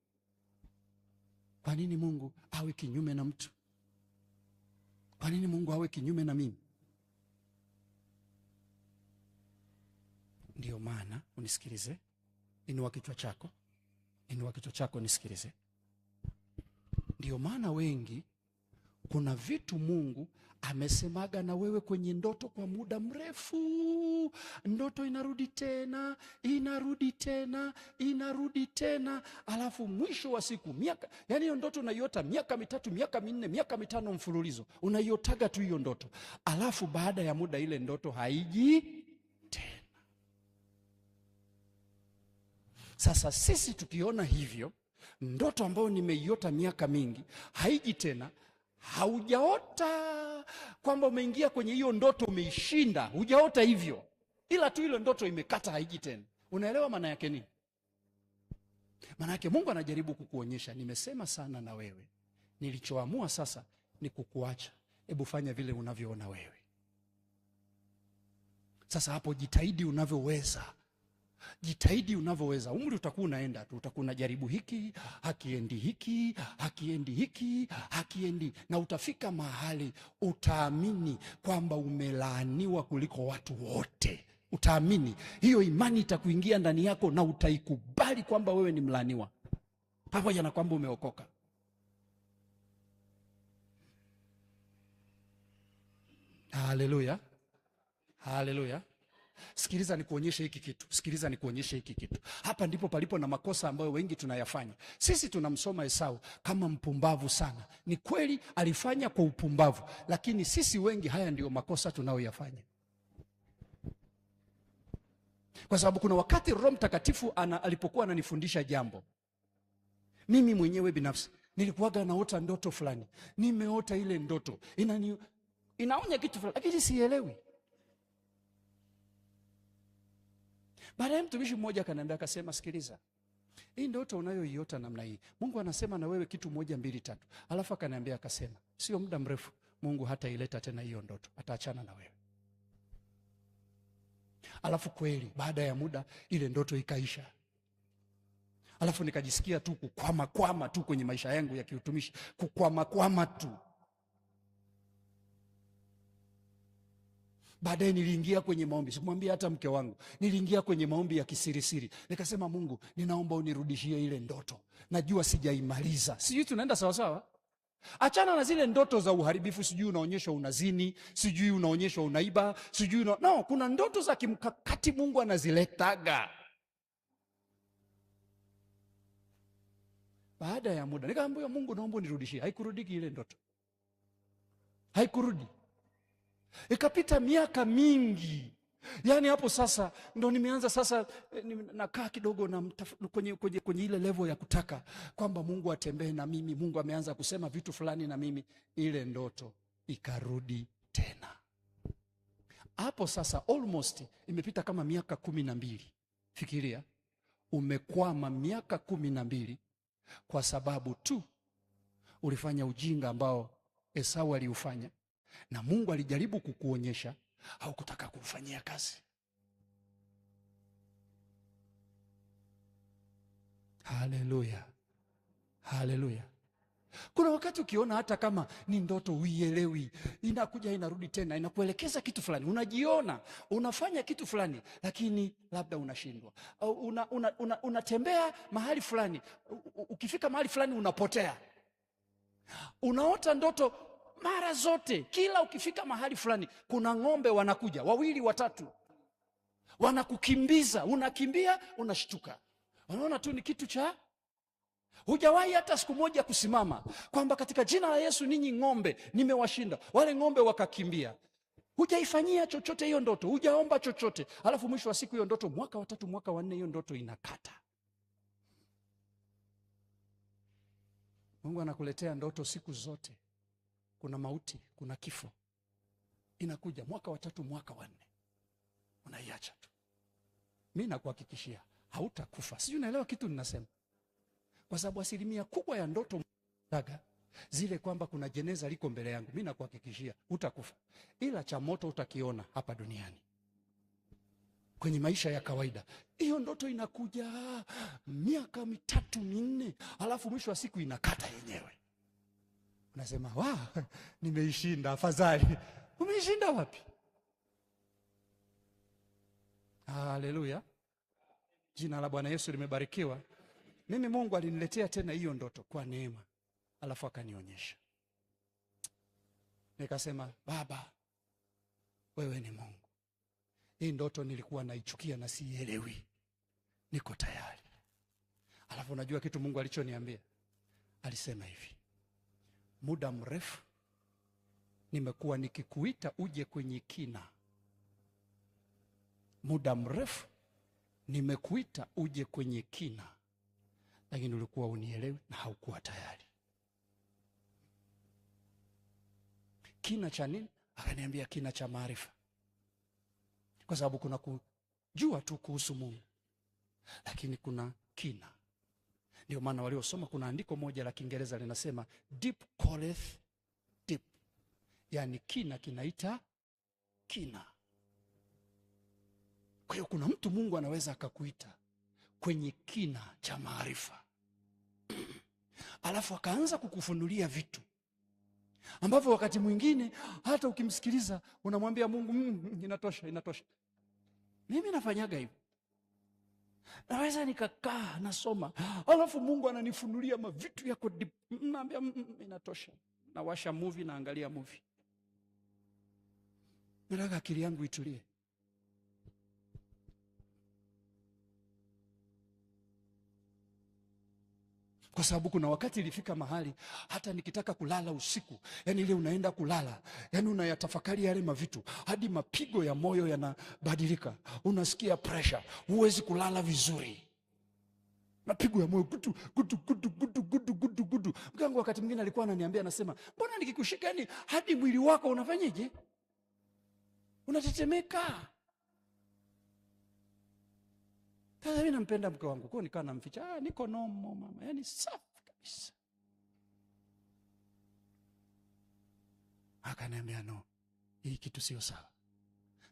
Kwa nini Mungu awe kinyume na mtu? Kwa nini Mungu awe kinyume na mimi? Ndiyo maana unisikilize. Inua kichwa chako nisikilize. Ndiyo maana wengi, kuna vitu Mungu amesemaga na wewe kwenye ndoto kwa muda mrefu. Ndoto inarudi tena, alafu mwisho wa siku miaka, yani hiyo ndoto unaiota miaka 3, miaka 4, miaka 5 mfululizo. Unaiotaga tu hiyo ndoto, alafu baada ya muda ile ndoto haiji tena. Sasa sisi tukiona hivyo, ndoto ambayo nimeiota miaka mingi haiji tena, haujaota kwamba umeingia kwenye hiyo ndoto umeishinda, hujaota hivyo, ila tu ile ndoto imekata, haiji tena. Unaelewa maana yake nini? Maana yake Mungu anajaribu kukuonyesha, nimesema sana na wewe, nilichoamua sasa ni kukuacha, hebu fanya vile unavyoona wewe. Sasa hapo jitahidi unavyoweza. Umri utakuwa unaenda tu, utakuwa unajaribu hiki, hakiendi, na utafika mahali utaamini kwamba umelaaniwa kuliko watu wote. Utaamini, hiyo imani itakuingia ndani yako na utaikubali kwamba wewe ni mlaaniwa, pamoja na kwamba umeokoka. Haleluya. Sikiliza nikuonyeshe hiki kitu. Hapa ndipo palipo na makosa ambayo wengi tunayafanya. Sisi tunamsoma Esau kama mpumbavu sana. Ni kweli alifanya kwa upumbavu, lakini sisi wengi haya ndio makosa tunayoyafanya. Kwa sababu kuna wakati Roho Mtakatifu alipokuwa ananifundisha jambo, mimi mwenyewe binafsi nilikuwaga naota ndoto fulani. Nimeota ile ndoto inaonya kitu fulani, lakini sielewi. Baadaye mtumishi mmoja akaniambia, akasema, sikiliza, hii ndoto unayoiota namna hii, Mungu anasema na wewe kitu 1, 2, 3. Alafu akaniambia, akasema, sio muda mrefu Mungu hataileta tena hiyo ndoto, ataachana na wewe. Alafu kweli baada ya muda ile ndoto ikaisha. Alafu nikajisikia tu kukwama tu kwenye maisha yangu ya kiutumishi, kukwama tu. Baadaye niliingia kwenye maombi, sikumwambia hata mke wangu. Niliingia kwenye maombi ya kisirisiri, nikasema Mungu, ninaomba unirudishie ile ndoto, najua sijaimaliza. Sijui tunaenda sawasawa? Achana na zile ndoto za uharibifu, sijui unaonyeshwa unazini, sijui unaonyeshwa unaiba, sijui no, kuna ndoto za kimkakati Mungu anaziletaga. Baada ya muda nikamwambia Mungu, naomba unirudishie. Haikurudiki ile ndoto, haikurudi. Ikapita miaka mingi. Yaani hapo sasa ndo nimeanza sasa, nakaa kidogo na kwenye ile level ya kutaka kwamba Mungu atembee na mimi. Mungu ameanza kusema vitu fulani na mimi, ile ndoto ikarudi tena. Hapo sasa almost imepita kama miaka 12. Fikiria, umekwama miaka 12 kwa sababu tu ulifanya ujinga ambao Esau aliufanya, na Mungu alijaribu kukuonyesha, haukutaka kumfanyia kazi. Haleluya, haleluya. Kuna wakati ukiona hata kama ni ndoto uielewi, inakuja inarudi tena, inakuelekeza kitu fulani, unajiona unafanya kitu fulani, lakini labda unashindwa. Unatembea mahali fulani, ukifika mahali fulani unapotea. Unaota ndoto mara zote, kila ukifika mahali fulani kuna ng'ombe wanakuja 2, 3, wanakukimbiza, unakimbia, unashtuka. Unaona tu ni kitu cha, hujawahi hata siku moja kusimama kwamba katika jina la Yesu ninyi ng'ombe nimewashinda. Wale ng'ombe wakakimbia. Hujaifanyia chochote hiyo ndoto, hujaomba chochote. Alafu mwisho wa siku hiyo ndoto, mwaka wa 3, mwaka wa 4, hiyo ndoto inakata. Mungu anakuletea ndoto siku zote. Kuna mauti, kuna kifo, inakuja mwaka wa 3, mwaka wa 4, unaiacha tu. Mimi nakuhakikishia hautakufa. Sijui unaelewa kitu ninasema? Kwa sababu asilimia kubwa ya ndoto daga zile kwamba kuna jeneza liko mbele yangu, mimi nakuhakikishia utakufa, ila cha moto utakiona hapa duniani. Kwenye maisha ya kawaida hiyo ndoto inakuja miaka 3, 4, alafu mwisho wa siku inakata yenyewe. Unasema nimeishinda, afadhali. Umeishinda wapi? Haleluya, jina la Bwana Yesu limebarikiwa. Mimi Mungu aliniletea tena hiyo ndoto kwa neema, alafu akanionyesha. Nikasema, Baba, wewe ni Mungu. Hii ndoto nilikuwa naichukia na siielewi, niko tayari. Alafu unajua kitu Mungu alichoniambia? Alisema hivi, muda mrefu nimekuwa nikikuita uje kwenye kina. Muda mrefu nimekuita uje kwenye kina, lakini ulikuwa unielewi na haukuwa tayari. Kina cha nini? Akaniambia kina cha maarifa. Kwa sababu kuna kujua tu kuhusu Mungu, lakini kuna kina. Ndio maana waliosoma, kuna andiko moja la Kiingereza linasema deep calleth deep. Yani kina kinaita kina. Kwa hiyo kuna mtu Mungu anaweza akakuita kwenye kina cha maarifa alafu akaanza kukufunulia vitu ambavyo wakati mwingine hata ukimsikiliza unamwambia Mungu, inatosha. Mimi nafanyaga hivyo. Naweza nikakaa nasoma, alafu Mungu ananifunulia mavitu yako deep. Naambia inatosha. Nawasha movie, naangalia movie. Nataka akili yangu itulie. Kwa sababu kuna wakati ilifika mahali hata nikitaka kulala usiku, yani ile unaenda kulala, yani unayatafakari yale mavitu, hadi mapigo ya moyo yanabadilika, unasikia pressure, huwezi kulala vizuri, mapigo ya moyo gudu gudu. Mkangu wakati mwingine alikuwa ananiambia, anasema, mbona nikikushika yani hadi mwili wako unafanyaje, unatetemeka. Sasa mimi nampenda mke wangu, kwa nikaa namficha, niko nomo mama, yani safi kabisa. Akaniambia, no, hii kitu sio sawa.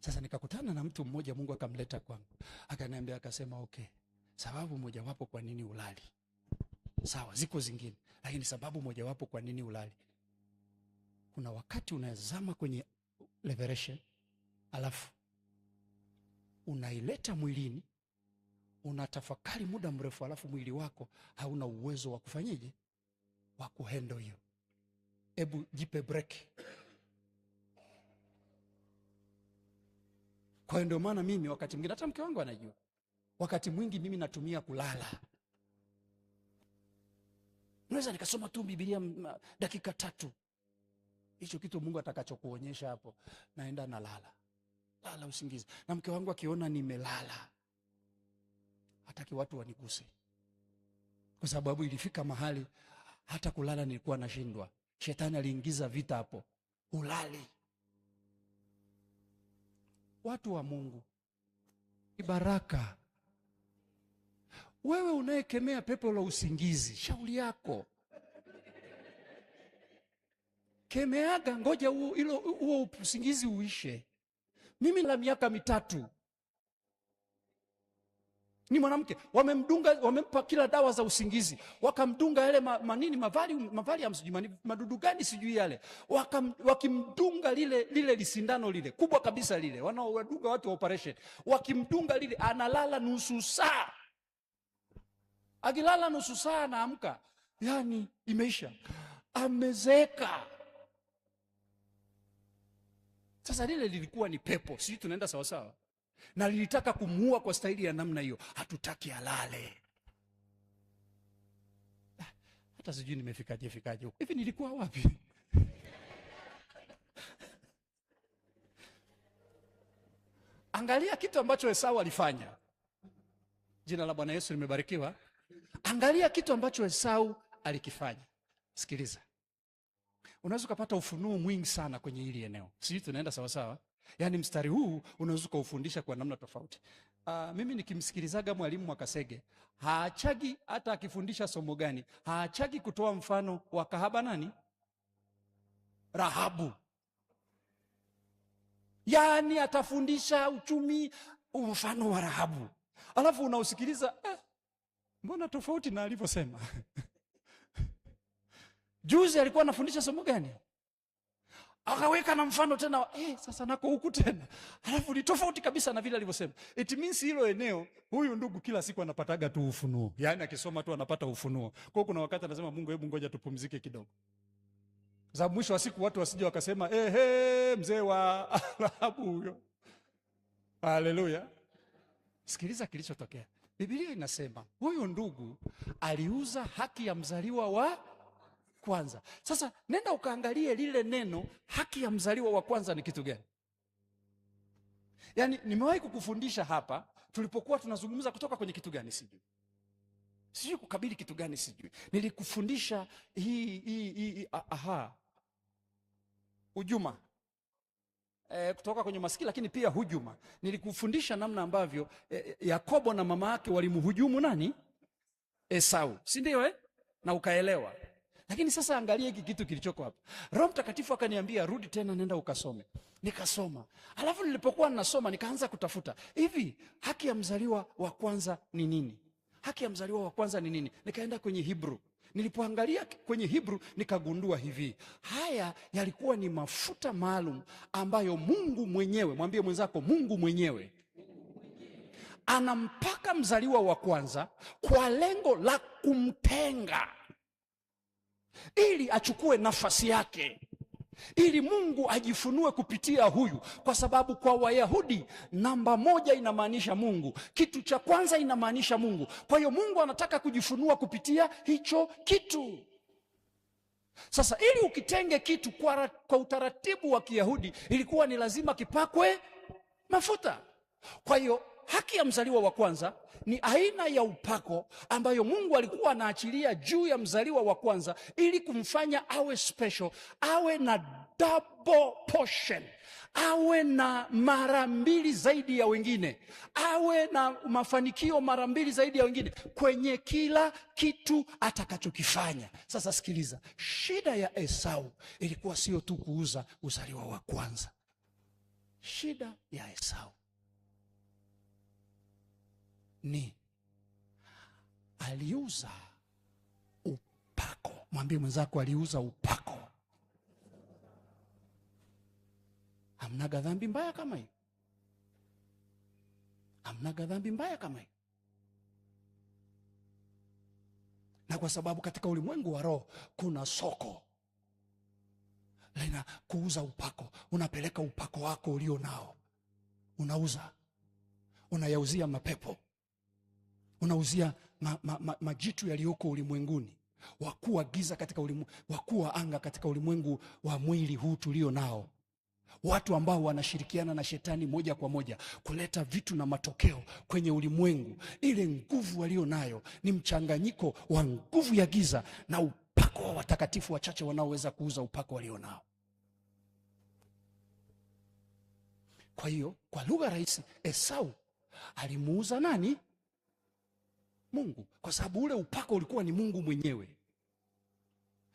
Sasa nikakutana na mtu mmoja, Mungu akamleta kwangu, akaniambia, akasema okay, sababu mojawapo kwa nini ulali, sawa ziko zingine, lakini sababu mojawapo kwa nini ulali, kuna wakati unazama kwenye liberation, alafu unaileta mwilini, unatafakari muda mrefu, alafu mwili wako hauna uwezo wa kufanyaje, wa kuhandle hiyo. Hebu jipe break. Kwa hiyo ndio maana mimi wakati mwingine, hata mke wangu anajua, wakati mwingi mimi natumia kulala. Naweza nikasoma tu Biblia dakika 3. Hicho kitu Mungu atakachokuonyesha hapo, naenda nalala. Lala usingizi. Na mke wangu akiona nimelala, hataki watu waniguse. Kwa sababu ilifika mahali hata kulala nilikuwa nashindwa. Shetani aliingiza vita hapo. Ulali. Watu wa Mungu, baraka. Wewe unayekemea pepo la usingizi, shauri yako. Kemeaga, ngoja huo usingizi uishe. Mimi la miaka 3 ni mwanamke, wamempa kila dawa za usingizi, wakamdunga yale mavali ya msijui madudu gani sijui yale, wakimdunga lile lisindano lile kubwa kabisa lile, wanaodunga watu wa operation, wakimdunga lile, analala nusu saa. Akilala nusu saa anaamka, yani imeisha, amezeeka. Sasa lile lilikuwa ni pepo, sisi tunaenda sawa sawa, na lilitaka kumuua kwa staili ya namna hiyo. Hatutaki alale. Hata sijui nimefikaje huko. Hivi nilikuwa wapi? Angalia kitu ambacho Esau alifanya. Jina la Bwana Yesu limebarikiwa. Angalia kitu ambacho Esau alikifanya. Sikiliza. Unaweza kupata ufunuo mwingi sana kwenye hili eneo. Sisi tunaenda sawa sawa. Yaani mstari huu unaweza kuufundisha kwa namna tofauti. Mimi nikimsikilizaga mwalimu Mwakasege, haachagi hata akifundisha somo gani, haachagi kutoa mfano wa kahaba nani? Rahabu. Yaani atafundisha uchumi, mfano wa Rahabu. Alafu unausikiliza, mbona tofauti na alivyosema? Juzi alikuwa anafundisha somo gani? Akaweka na mfano tena, sasa nako huku tena. Alafu ni tofauti kabisa na vile alivyosema. It means hilo eneo, huyu ndugu kila siku anapataga tu ufunuo. Yaani akisoma tu anapata ufunuo. Kwa hiyo kuna wakati anasema, Mungu, hebu ngoja tupumzike kidogo. Za mwisho wa siku watu wasije wakasema, mzee wa Rahabu huyo. Haleluya. Sikiliza kilichotokea. Biblia inasema, huyu ndugu aliuza haki ya mzaliwa wa kwanza. Sasa nenda ukaangalie lile neno haki ya mzaliwa wa kwanza ni kitu gani? Yaani nimewahi kukufundisha hapa tulipokuwa tunazungumza kutoka kwenye kitu gani sijui. Sijui kukabili kitu gani sijui. Nilikufundisha hujuma. Kutoka kwenye masikini, lakini pia hujuma. Nilikufundisha namna ambavyo Yakobo na mama yake walimhujumu nani? Esau. Si ndio Na ukaelewa. Lakini sasa angalia hiki kitu kilichoko hapa. Roho Mtakatifu akaniambia, rudi tena nenda ukasome. Nikasoma. Alafu nilipokuwa ninasoma nikaanza kutafuta. Hivi haki ya mzaliwa wa kwanza ni nini? Haki ya mzaliwa wa kwanza ni nini? Nikaenda kwenye Hebrew. Nilipoangalia kwenye Hebrew nikagundua hivi. Haya yalikuwa ni mafuta maalum ambayo Mungu mwenyewe, mwambie mwenzako, Mungu mwenyewe anampaka mzaliwa wa kwanza kwa lengo la kumtenga, ili achukue nafasi yake, ili Mungu ajifunue kupitia huyu. Kwa sababu kwa Wayahudi namba 1 inamaanisha Mungu, kitu cha kwanza inamaanisha Mungu. Kwa hiyo Mungu anataka kujifunua kupitia hicho kitu. Sasa ili ukitenge kitu kwa utaratibu wa Kiyahudi, ilikuwa ni lazima kipakwe mafuta. Kwa hiyo haki ya mzaliwa wa kwanza ni aina ya upako ambayo Mungu alikuwa anaachilia juu ya mzaliwa wa kwanza ili kumfanya awe special, awe na double portion, awe na mara 2 zaidi ya wengine, awe na mafanikio mara 2 zaidi ya wengine kwenye kila kitu atakachokifanya. Sasa sikiliza, shida ya Esau ilikuwa sio tu kuuza uzaliwa wa kwanza. Shida ya Esau ni aliuza upako. Mwambie mwenzako, aliuza upako. Hamnaga dhambi mbaya kama hiyo? Hamnaga dhambi mbaya kama hiyo? Na kwa sababu katika ulimwengu wa roho kuna soko lina kuuza upako. Unapeleka upako wako ulio nao, unauza, unayauzia mapepo, unauzia majitu yaliyoko ulimwenguni, wakuu wa giza katika ulimwengu, wakuu wa anga katika ulimwengu wa mwili huu tulio nao, watu ambao wanashirikiana na shetani moja kwa moja kuleta vitu na matokeo kwenye ulimwengu. Ile nguvu walio nayo ni mchanganyiko wa nguvu ya giza na upako wa watakatifu wachache wanaoweza kuuza upako walio nao. Kwa hiyo kwa lugha rahisi, Esau alimuuza nani? Mungu, kwa sababu ule upako ulikuwa ni Mungu mwenyewe.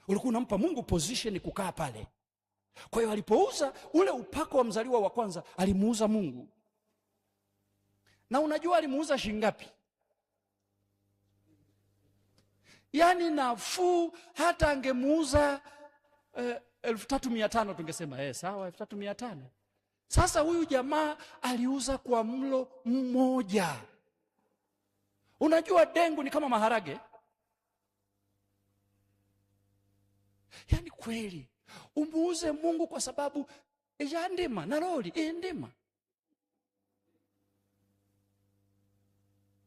Ulikuwa unampa Mungu position kukaa pale. Kwa hiyo alipouza ule upako wa mzaliwa wa kwanza, alimuuza Mungu. Na unajua alimuuza shilingi ngapi? Yaani nafuu, hata angemuuza 3,500 tungesema sawa, 3,500. Sasa huyu jamaa aliuza kwa mlo mmoja. Unajua dengu ni kama maharage. Yaani kweli umuuze Mungu kwa sababu ndima na loli ndima.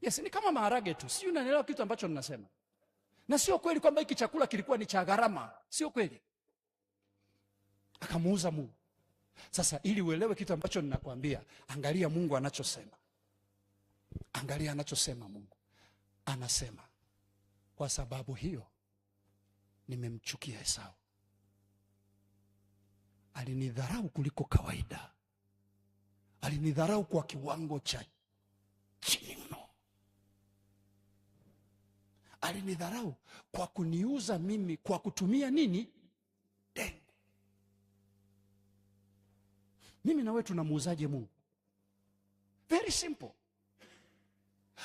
Yes, ni kama maharage tu. Sio, unanielewa kitu ambacho ninasema? Na sio kweli kwamba hiki chakula kilikuwa ni cha gharama. Sio kweli. Akamuuza Mungu. Sasa ili uelewe kitu ambacho ninakwambia, angalia Mungu anachosema. Angalia anachosema Mungu. Anasema, kwa sababu hiyo nimemchukia Esau. Alinidharau kuliko kawaida. Alinidharau kwa kiwango cha chini mno. Alinidharau kwa kuniuza mimi kwa kutumia nini? Dengu. Mimi na wewe tunamuuzaje Mungu? Very simple.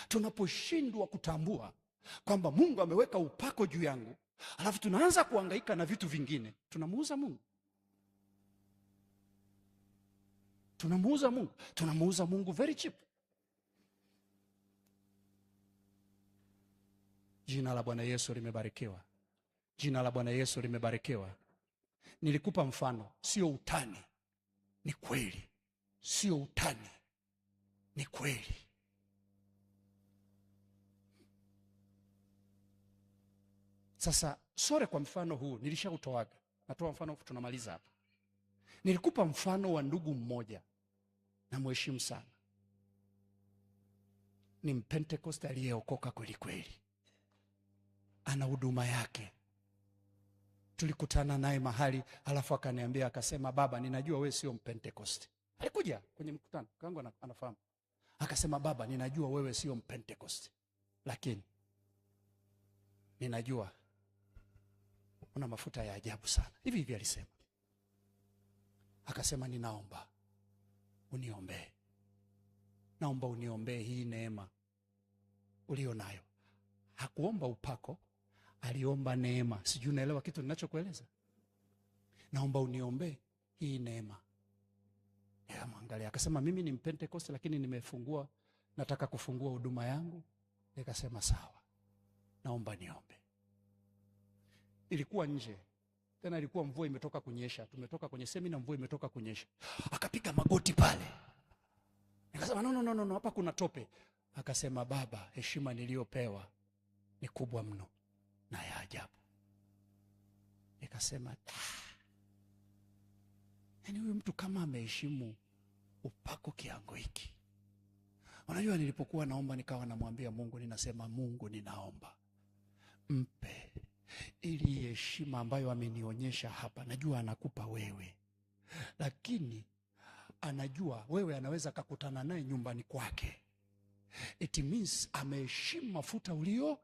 Tunaposhindwa kutambua kwamba Mungu ameweka upako juu yangu, alafu tunaanza kuhangaika na vitu vingine, tunamuuza Mungu. Tunamuuza Mungu. Tunamuuza Mungu very cheap. Jina la Bwana Yesu limebarikiwa. Jina la Bwana Yesu limebarikiwa. Nilikupa mfano, sio utani. Ni kweli. Sio utani. Ni kweli. Sasa sore kwa mfano huu nilishautoaga. Natoa mfano tunamaliza hapa. Nilikupa mfano wa ndugu mmoja na mheshimu sana. Ni Mpentekoste aliyeokoka kweli kweli. Ana huduma yake. Tulikutana naye mahali, alafu akaniambia, akasema, baba, ninajua wewe sio Mpentekoste. Alikuja kwenye mkutano, kangu anafahamu. Akasema, baba, ninajua wewe sio Mpentekoste, lakini ninajua una mafuta ya ajabu sana. Hivi hivi alisema. Akasema, ninaomba uniombee. Naomba uniombee hii neema ulio nayo. Hakuomba upako, aliomba neema. Sijui unaelewa kitu ninachokueleza? Naomba uniombee hii neema. Nikamwangalia, akasema, mimi ni Mpentekoste lakini nataka kufungua huduma yangu. Nikasema, sawa, naomba niombe. Ilikuwa nje. Tena ilikuwa mvua imetoka kunyesha. Tumetoka kwenye semina, mvua imetoka kunyesha. Akapiga magoti pale. Nikasema, no, hapa kuna tope. Akasema, baba, heshima niliyopewa ni kubwa mno na ya ajabu. Nikasema, yaani huyu mtu kama ameheshimu upako kiango hiki. Unajua, nilipokuwa naomba nikawa namwambia Mungu, ninasema, Mungu, ninaomba mpe ili heshima ambayo amenionyesha hapa. Najua anakupa wewe, lakini anajua wewe anaweza kakutana naye nyumbani kwake. It means ameheshimu mafuta ulio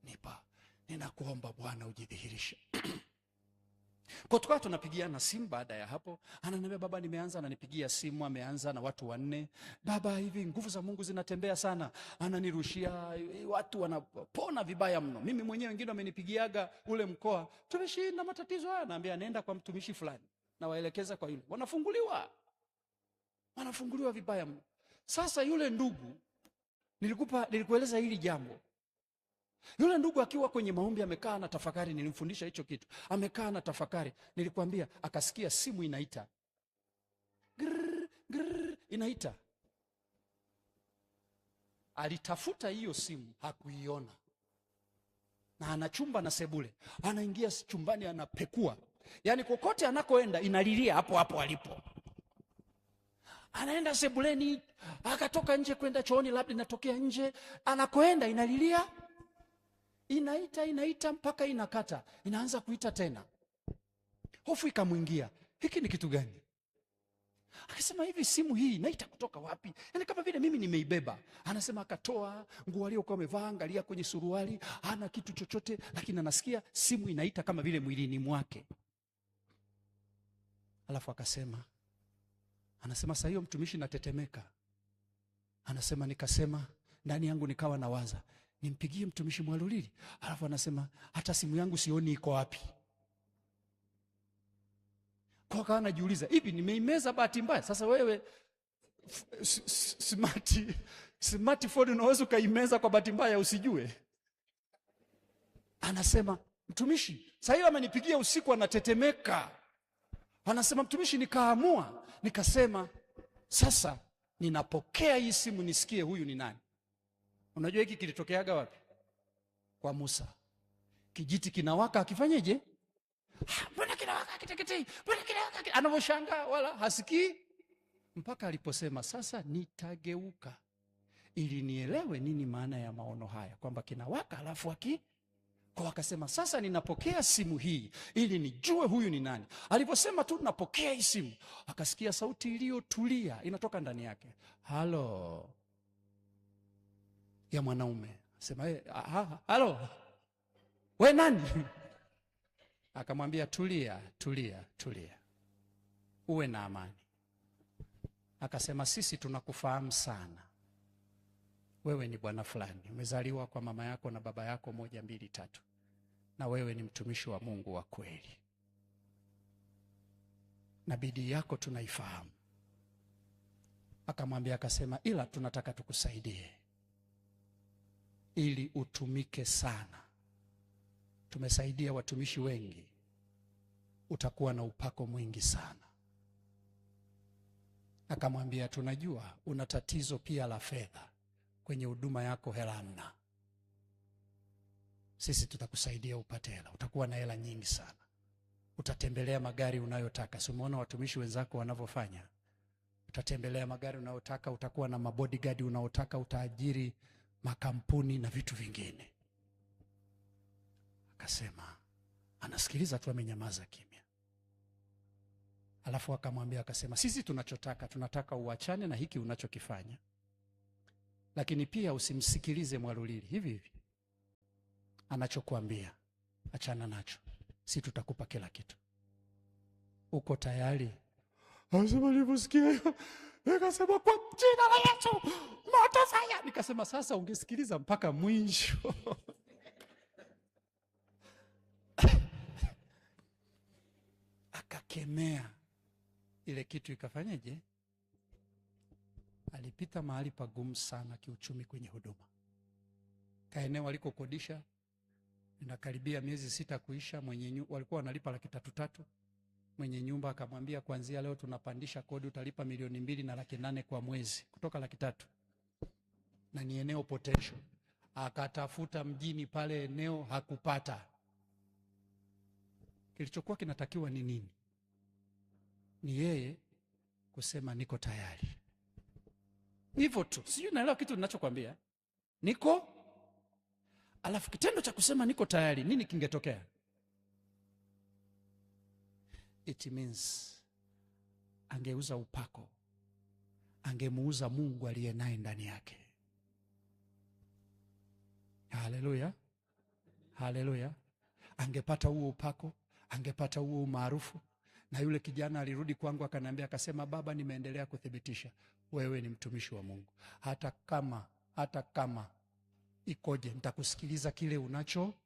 nipa. Ninakuomba Bwana ujidhihirishe. Kwa tukawa tunapigiana simu. Baada ya hapo ananiambia, baba nimeanza, ananipigia simu, ameanza na watu 4. Baba, hivi nguvu za Mungu zinatembea sana. Ananirushia watu wanapona vibaya mno. Mimi mwenyewe wengine wamenipigiaga ule mkoa, tumeshinda matatizo haya. Naambia nenda kwa mtumishi fulani, na waelekeza kwa yule, wanafunguliwa vibaya mno. Sasa yule ndugu, nilikueleza hili jambo. Yule ndugu akiwa kwenye maombi amekaa na tafakari, nilimfundisha hicho kitu. Amekaa na tafakari, nilikwambia, akasikia simu inaita. Grrr, grrr, inaita. Alitafuta hiyo simu, hakuiona. Na ana chumba na sebule. Anaingia chumbani, anapekua. Yaani kokote anakoenda inalilia hapo hapo alipo. Anaenda sebuleni, akatoka nje kwenda chooni, labda inatokea nje, anakoenda inalilia. Inaita mpaka inakata, inaanza kuita tena. Hofu ikamwingia, hiki ni kitu gani? Akasema, hivi simu hii inaita kutoka wapi? Yaani kama vile mimi nimeibeba. Anasema akatoa nguo aliyokuwa amevaa, angalia kwenye suruali, hana kitu chochote, lakini anasikia simu inaita kama vile mwilini mwake. Alafu akasema, sasa hiyo mtumishi natetemeka. Anasema nikasema ndani yangu nikawa nawaza, nimpigie mtumishi Mwalulili. Alafu anasema hata simu yangu sioni iko wapi. Kwa kawa najiuliza, hivi nimeimeza bahati mbaya? Sasa wewe smartphone unaweza ukaimeza kwa bahati mbaya usijue. Anasema mtumishi sasa hiyo amenipigia usiku, anatetemeka. Anasema mtumishi, nikaamua nikasema, sasa ninapokea hii simu nisikie huyu ni nani. Unajua hiki kilitokeaga wapi? Kwa Musa. Kijiti kinawaka, akifanyeje? Mbona kinawaka kiteketei? Mbona kinawaka? Anavyoshangaa wala hasikii, mpaka aliposema sasa nitageuka ili nielewe nini maana ya maono haya, kwamba kinawaka alafu kwa akasema sasa ninapokea simu hii ili nijue huyu ni nani. Aliposema tu napokea hii simu, akasikia sauti iliyotulia inatoka ndani yake. Halo, ya mwanaume. Sema, halo, we nani? Akamwambia, tulia, uwe na amani. Akasema, sisi tunakufahamu sana, wewe ni bwana fulani, umezaliwa kwa mama yako na baba yako 1, 2, 3, na wewe ni mtumishi wa Mungu wa kweli, na bidii yako tunaifahamu. Akamwambia, akasema, ila tunataka tukusaidie ili utumike sana. Tumesaidia watumishi wengi, utakuwa na upako mwingi sana. Akamwambia, tunajua una tatizo pia la fedha, kwenye huduma yako hela hamna. Sisi tutakusaidia upate hela, utakuwa na hela nyingi sana. Utatembelea magari unayotaka. Si umeona watumishi wenzako wanavyofanya? Utatembelea magari unayotaka, utakuwa na mabodyguard unaotaka, utaajiri makampuni na vitu vingine. Akasema, anasikiliza tu, amenyamaza kimya. Alafu akamwambia, akasema, sisi tunataka uachane na hiki unachokifanya, lakini pia usimsikilize Mwalulili hivi anachokuambia, achana nacho, si tutakupa kila kitu. Uko tayari? Anasema, niliposikia nikasema, kwa jina la Yesu moto fire. Nikasema, sasa ungesikiliza mpaka mwisho. Akakemea ile kitu, ikafanyaje? Alipita mahali pagumu sana kiuchumi kwenye huduma. Kaeneo alikokodisha inakaribia miezi 6 kuisha. Walikuwa wanalipa 3,300. Mwenye nyumba akamwambia, kuanzia leo tunapandisha kodi, utalipa 2,200 na 800 kwa mwezi, kutoka 300,000, na ni eneo potential. Akatafuta mjini pale eneo, hakupata. Kilichokuwa kinatakiwa ni nini? Ni yeye kusema niko tayari. Hivyo tu. Sijui naelewa kitu ninachokwambia. Alafu kitendo cha kusema niko tayari, nini kingetokea? It means angeuza upako, angemuuza Mungu aliye naye ndani yake. Haleluya, haleluya. Angepata huo upako, angepata huo umaarufu. Na yule kijana alirudi kwangu akaniambia, akasema, baba, nimeendelea kuthibitisha wewe ni mtumishi wa Mungu. Hata kama ikoje, nitakusikiliza kile unachosema.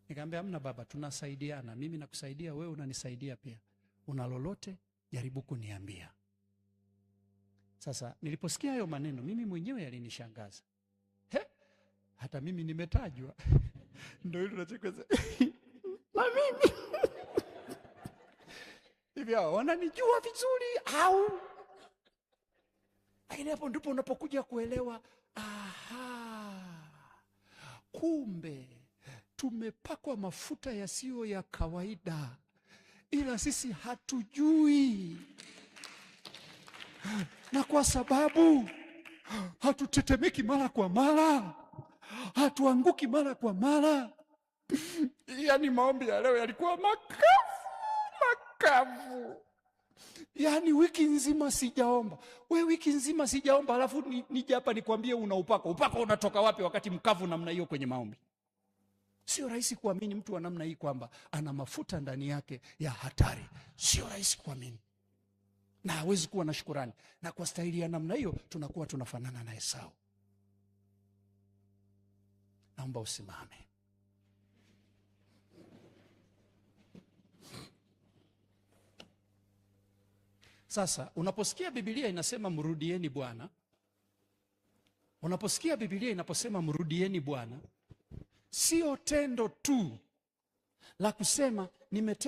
Nikamwambia, hamna baba, tunasaidiana. Mimi nakusaidia, wewe unanisaidia pia. Una lolote jaribu kuniambia. Sasa niliposikia hayo maneno, mimi mwenyewe yalinishangaza. Hata mimi nimetajwa. Ndio hilo nachokweza. Na mimi hivi hao wananijua vizuri au? Lakini hapo ndipo unapokuja kuelewa, kumbe tumepakwa mafuta yasiyo ya kawaida, ila sisi hatujui. Na kwa sababu hatutetemeki mara kwa mara, hatuanguki mara kwa mara. Yaani maombi ya leo yalikuwa makavu. Yaani wiki nzima sijaomba. Wiki nzima sijaomba, alafu nije hapa nikwambie una upako. Upako unatoka wapi wakati mkavu namna hiyo kwenye maombi? Sio rahisi kuamini mtu wa namna hii kwamba ana mafuta ndani yake ya hatari. Sio rahisi kuamini. Na hawezi kuwa na shukurani. Na kwa staili ya namna hiyo tunakuwa tunafanana na Esau. Naomba usimame. Sasa unaposikia Biblia inasema mrudieni Bwana, unaposikia Biblia inaposema mrudieni Bwana, sio tendo tu la kusema nimetenda